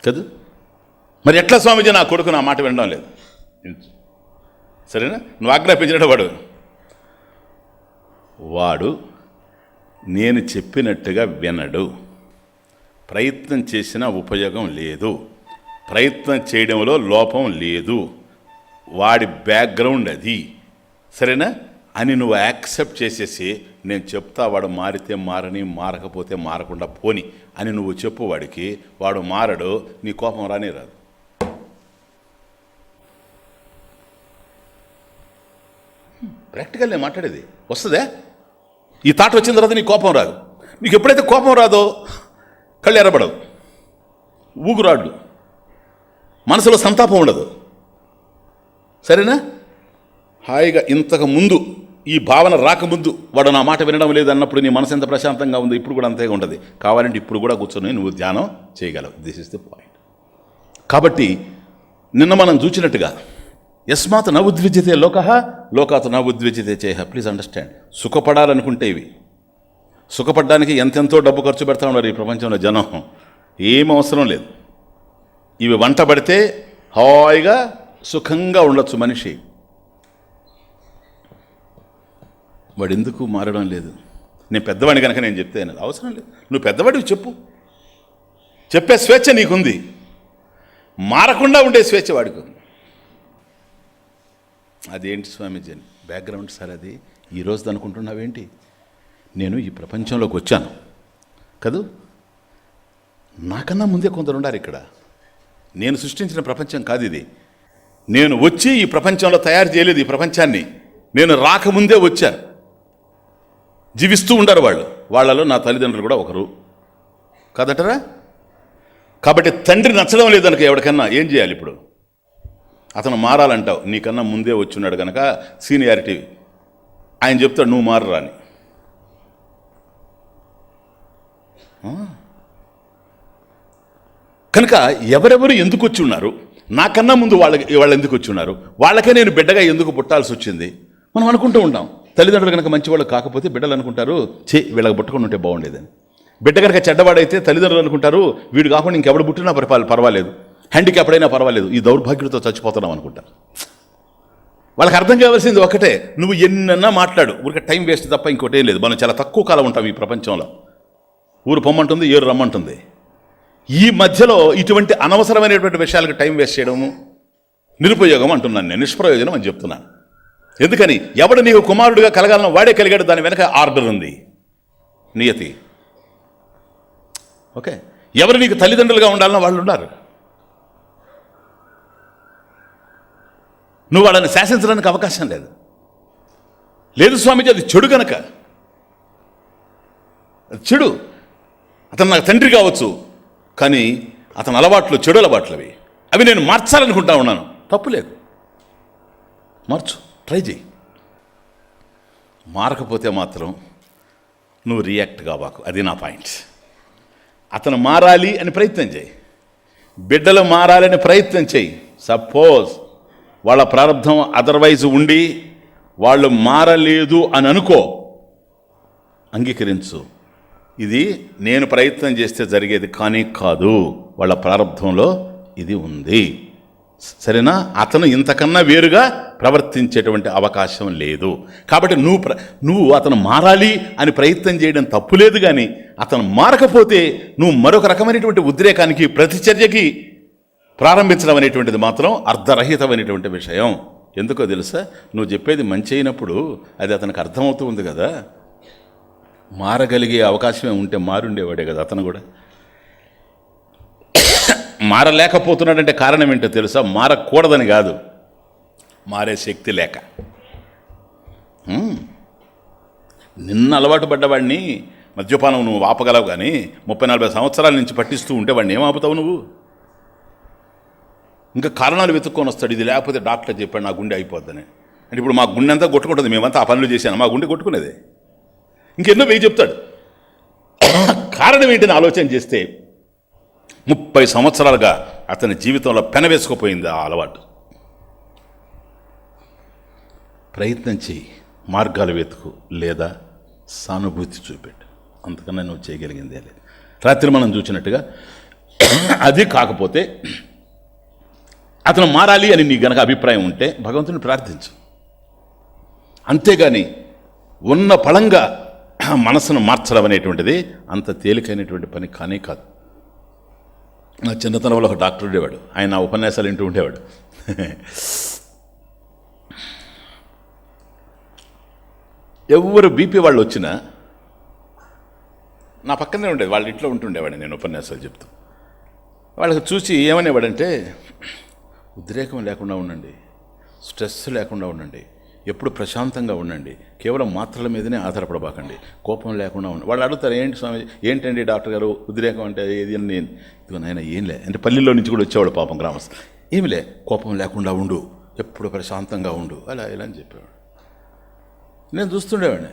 కదా. మరి ఎట్లా స్వామీజీ నా కొడుకు నా మాట వినడం లేదు? సరేనా, నువ్వు ఆజ్ఞాపించినట్టు వాడు నేను చెప్పినట్టుగా వినడు. ప్రయత్నం చేసినా ఉపయోగం లేదు, ప్రయత్నం చేయడంలో లోపం లేదు, వాడి బ్యాక్గ్రౌండ్ అది, సరేనా అని నువ్వు యాక్సెప్ట్ చేసేసి నేను చెప్తా వాడు మారితే మారని, మారకపోతే మారకుండా పోని అని నువ్వు చెప్పు వాడికి. వాడు మారడు, నీ కోపం రానే రాదు. ప్రాక్టికల్ నేను మాట్లాడేది. వస్తుందా? ఈ థాట్ వచ్చిన తర్వాత నీ కోపం రాదు. నీకు ఎప్పుడైతే కోపం రాదో కళ్ళు ఎర్రబడవు, ఊగురాళ్ళు, మనసులో సంతాపం ఉండదు, సరేనా. హాయిగా ఇంతకు ముందు ఈ భావన రాకముందు వాడు నా మాట వినడం లేదు అన్నప్పుడు నీ మనసు ఎంత ప్రశాంతంగా ఉంది, ఇప్పుడు కూడా అంతేగా ఉంటుంది. కావాలంటే ఇప్పుడు కూడా కూర్చొని నువ్వు ధ్యానం చేయగలవు. This is the point. కాబట్టి నిన్న మనం చూచినట్టుగా యస్మాత్ న ఉద్విజ్యతే లోకః లోకాత్ న ఉద్విజ్యతే చేహ. Please understand. సుఖపడాలనుకుంటే ఇవి సుఖపడడానికి ఎంతెంతో డబ్బు ఖర్చు పెడతా ఉన్నారు ఈ ప్రపంచంలో జనం. ఏం అవసరం లేదు. ఇవి వంట పడితే హాయిగా సుఖంగా ఉండొచ్చు మనిషి. వాడు ఎందుకు మారడం లేదు? నేను పెద్దవాడిని కనుక నేను చెప్తే అవసరం లేదు. నువ్వు పెద్దవాడివి చెప్పు, చెప్పే స్వేచ్ఛ నీకుంది. మారకుండా ఉండే స్వేచ్ఛ వాడికి ఉంది. అదేంటి స్వామీజీ అని బ్యాక్గ్రౌండ్ సార్ అది ఈరోజు అనుకుంటున్నావేంటి? నేను ఈ ప్రపంచంలోకి వచ్చాను కదూ, నాకన్నా ముందే కొందరు ఉండారు ఇక్కడ. నేను సృష్టించిన ప్రపంచం కాదు ఇది. నేను వచ్చి ఈ ప్రపంచంలో తయారు చేయలేదు ఈ ప్రపంచాన్ని. నేను రాకముందే వచ్చాను. జీవిస్తూ ఉండరు వాళ్ళు. వాళ్ళలో నా తల్లిదండ్రులు కూడా ఒకరు కదటరా. కాబట్టి తండ్రి నచ్చడం లేదనుక ఎవరికన్నా ఏం చేయాలి? ఇప్పుడు అతను మారాలంటావు. నీకన్నా ముందే వచ్చున్నాడు కనుక సీనియారిటీ. ఆయన చెప్తాడు నువ్వు మారరా అని. కనుక ఎవరెవరు ఎందుకు వచ్చి ఉన్నారు, నాకన్నా ముందు వాళ్ళు ఎందుకు వచ్చి ఉన్నారు, వాళ్ళకే నేను బిడ్డగా ఎందుకు పుట్టాల్సి వచ్చింది మనం అనుకుంటూ ఉంటాం. తల్లిదండ్రులు కనుక మంచివాళ్ళు కాకపోతే బిడ్డలు అనుకుంటారు వీళ్ళకి పుట్టకుండా ఉంటే బాగుండేదని. బిడ్డ కనుక చెడ్డవాడైతే తల్లిదండ్రులు అనుకుంటారు వీడు కాకుండా ఇంకెవడు పుట్టినా పర్వాలేదు, హ్యాండిక్యాప్ అయినా పర్వాలేదు, ఈ దౌర్భాగ్యులతో చచ్చిపోతున్నాం అనుకుంటారు. వాళ్ళకి అర్థం కావాల్సింది ఒకటే, నువ్వు ఎన్నన్నా మాట్లాడు, ఊరికి టైం వేస్ట్ తప్ప ఇంకోటేం లేదు. మనం చాలా తక్కువ కాలం ఉంటాం ఈ ప్రపంచంలో. ఊరు పొమ్మంటుంది, ఏరు రమ్మంటుంది. ఈ మధ్యలో ఇటువంటి అనవసరమైనటువంటి విషయాలకు టైం వేస్ట్ చేయడము నిరుపయోగం అంటున్నాను నేను, నిష్ప్రయోజనం అని చెప్తున్నాను. ఎందుకని? ఎవడు నీకు కుమారుడిగా కలగాలను వాడే కలిగాడు. దాని వెనక ఆర్డర్ ఉంది, నియతి. ఓకే, ఎవరు నీకు తల్లిదండ్రులుగా ఉండాలనో వాళ్ళు ఉన్నారు. నువ్వు వాళ్ళని శాసించడానికి అవకాశం లేదు. లేదు స్వామీజీ, అది చెడు గనక. చెడు. అతను నాకు తండ్రి కావచ్చు, కానీ అతని అలవాట్లు చెడు అలవాట్లు అవి నేను మార్చాలనుకుంటా ఉన్నాను. తప్పులేదు, మార్చు, ట్రై చేయి. మారకపోతే మాత్రం నువ్వు రియాక్ట్ కావాకు. అది నా పాయింట్. అతను మారాలి అని ప్రయత్నం చేయి, బిడ్డలు మారాలని ప్రయత్నం చేయి. సపోజ్ వాళ్ళ ప్రారంభం అదర్వైజ్ ఉండి వాళ్ళు మారలేదు అని అనుకో, అంగీకరించు. ఇది నేను ప్రయత్నం చేస్తే జరిగేది కానీ కాదు, వాళ్ళ ప్రారంభంలో ఇది ఉంది, సరేనా. అతను ఇంతకన్నా వేరుగా ప్రవర్తించేటువంటి అవకాశం లేదు. కాబట్టి నువ్వు అతను మారాలి అని ప్రయత్నం చేయడం తప్పులేదు. కానీ అతను మారకపోతే నువ్వు మరొక రకమైనటువంటి ఉద్రేకానికి, ప్రతిచర్యకి ప్రారంభించడం అనేటువంటిది మాత్రం అర్ధరహితమైనటువంటి విషయం. ఎందుకో తెలుసా? నువ్వు చెప్పేది మంచి అయినప్పుడు అది అతనికి అర్థమవుతూ ఉంది కదా. మారగలిగే అవకాశమే ఉంటే మారుండేవాడే కదా అతను కూడా. మారలేకపోతున్నాడంటే కారణం ఏంటో తెలుసా? మారకూడదని కాదు, మారే శక్తి లేక. నిన్న అలవాటు పడ్డవాడిని మద్యపానం నువ్వు ఆపగలవు, కానీ 30-40 సంవత్సరాల నుంచి పట్టిస్తూ ఉంటే వాడిని ఏం ఆపుతావు నువ్వు? ఇంకా కారణాలు వెతుక్కొని వస్తాడు. ఇది లేకపోతే డాక్టర్ చెప్పాడు నా గుండె అయిపోద్దని. అంటే ఇప్పుడు మా గుండె అంతా కొట్టుకుంటుంది, మేమంతా ఆ పనులు చేశాను, మా గుండె కొట్టుకునేదే. ఇంకెన్నో వెయ్యి చెప్తాడు. కారణం ఏంటని ఆలోచన చేస్తే 30 సంవత్సరాలుగా అతని జీవితంలో పెనవేసుకుపోయింది ఆ అలవాటు. ప్రయత్నం చెయ్యి, మార్గాలు వెతుకు లేదా సానుభూతి చూపెట్టు. అంతకన్నా నువ్వు చేయగలిగిందే లేదు. రాత్రి మనం చూసినట్టుగా అది కాకపోతే అతను మారాలి అని నీ గనక అభిప్రాయం ఉంటే భగవంతుని ప్రార్థించు. అంతేగాని ఉన్న పళంగా మనసును మార్చడం అనేటువంటిది అంత తేలికైనటువంటి పని కానే కాదు. నా చిన్నతనంలో ఒక డాక్టర్ ఉండేవాడు. ఆయన ఉపన్యాసాలు వింటూ ఉండేవాడు. ఎవరు బీపీ వాళ్ళు వచ్చినా నా పక్కనే ఉండేది, వాళ్ళ ఇంట్లో ఉంటుండేవాడు. నేను ఉపన్యాసాలు చెప్తూ వాళ్ళకి చూసి ఏమనేవాడంటే, ఉద్రేకం లేకుండా ఉండండి, స్ట్రెస్ లేకుండా ఉండండి, ఎప్పుడు ప్రశాంతంగా ఉండండి, కేవలం మాత్రల మీదనే ఆధారపడబాకండి, కోపం లేకుండా ఉండండి. వాళ్ళు అడుగుతారు, ఏంటి స్వామి, ఏంటండి డాక్టర్ గారు ఉద్రేకం అంటే ఏది అని. నేను ఇదిగో నాయన ఏం లే అంటే పల్లెల్లో నుంచి కూడా వచ్చేవాడు పాపం గ్రామస్తు. ఏమిలే, కోపం లేకుండా ఉండు, ఎప్పుడు ప్రశాంతంగా ఉండు, అలా ఇలా అని చెప్పేవాడు. నేను చూస్తుండేవాడిని.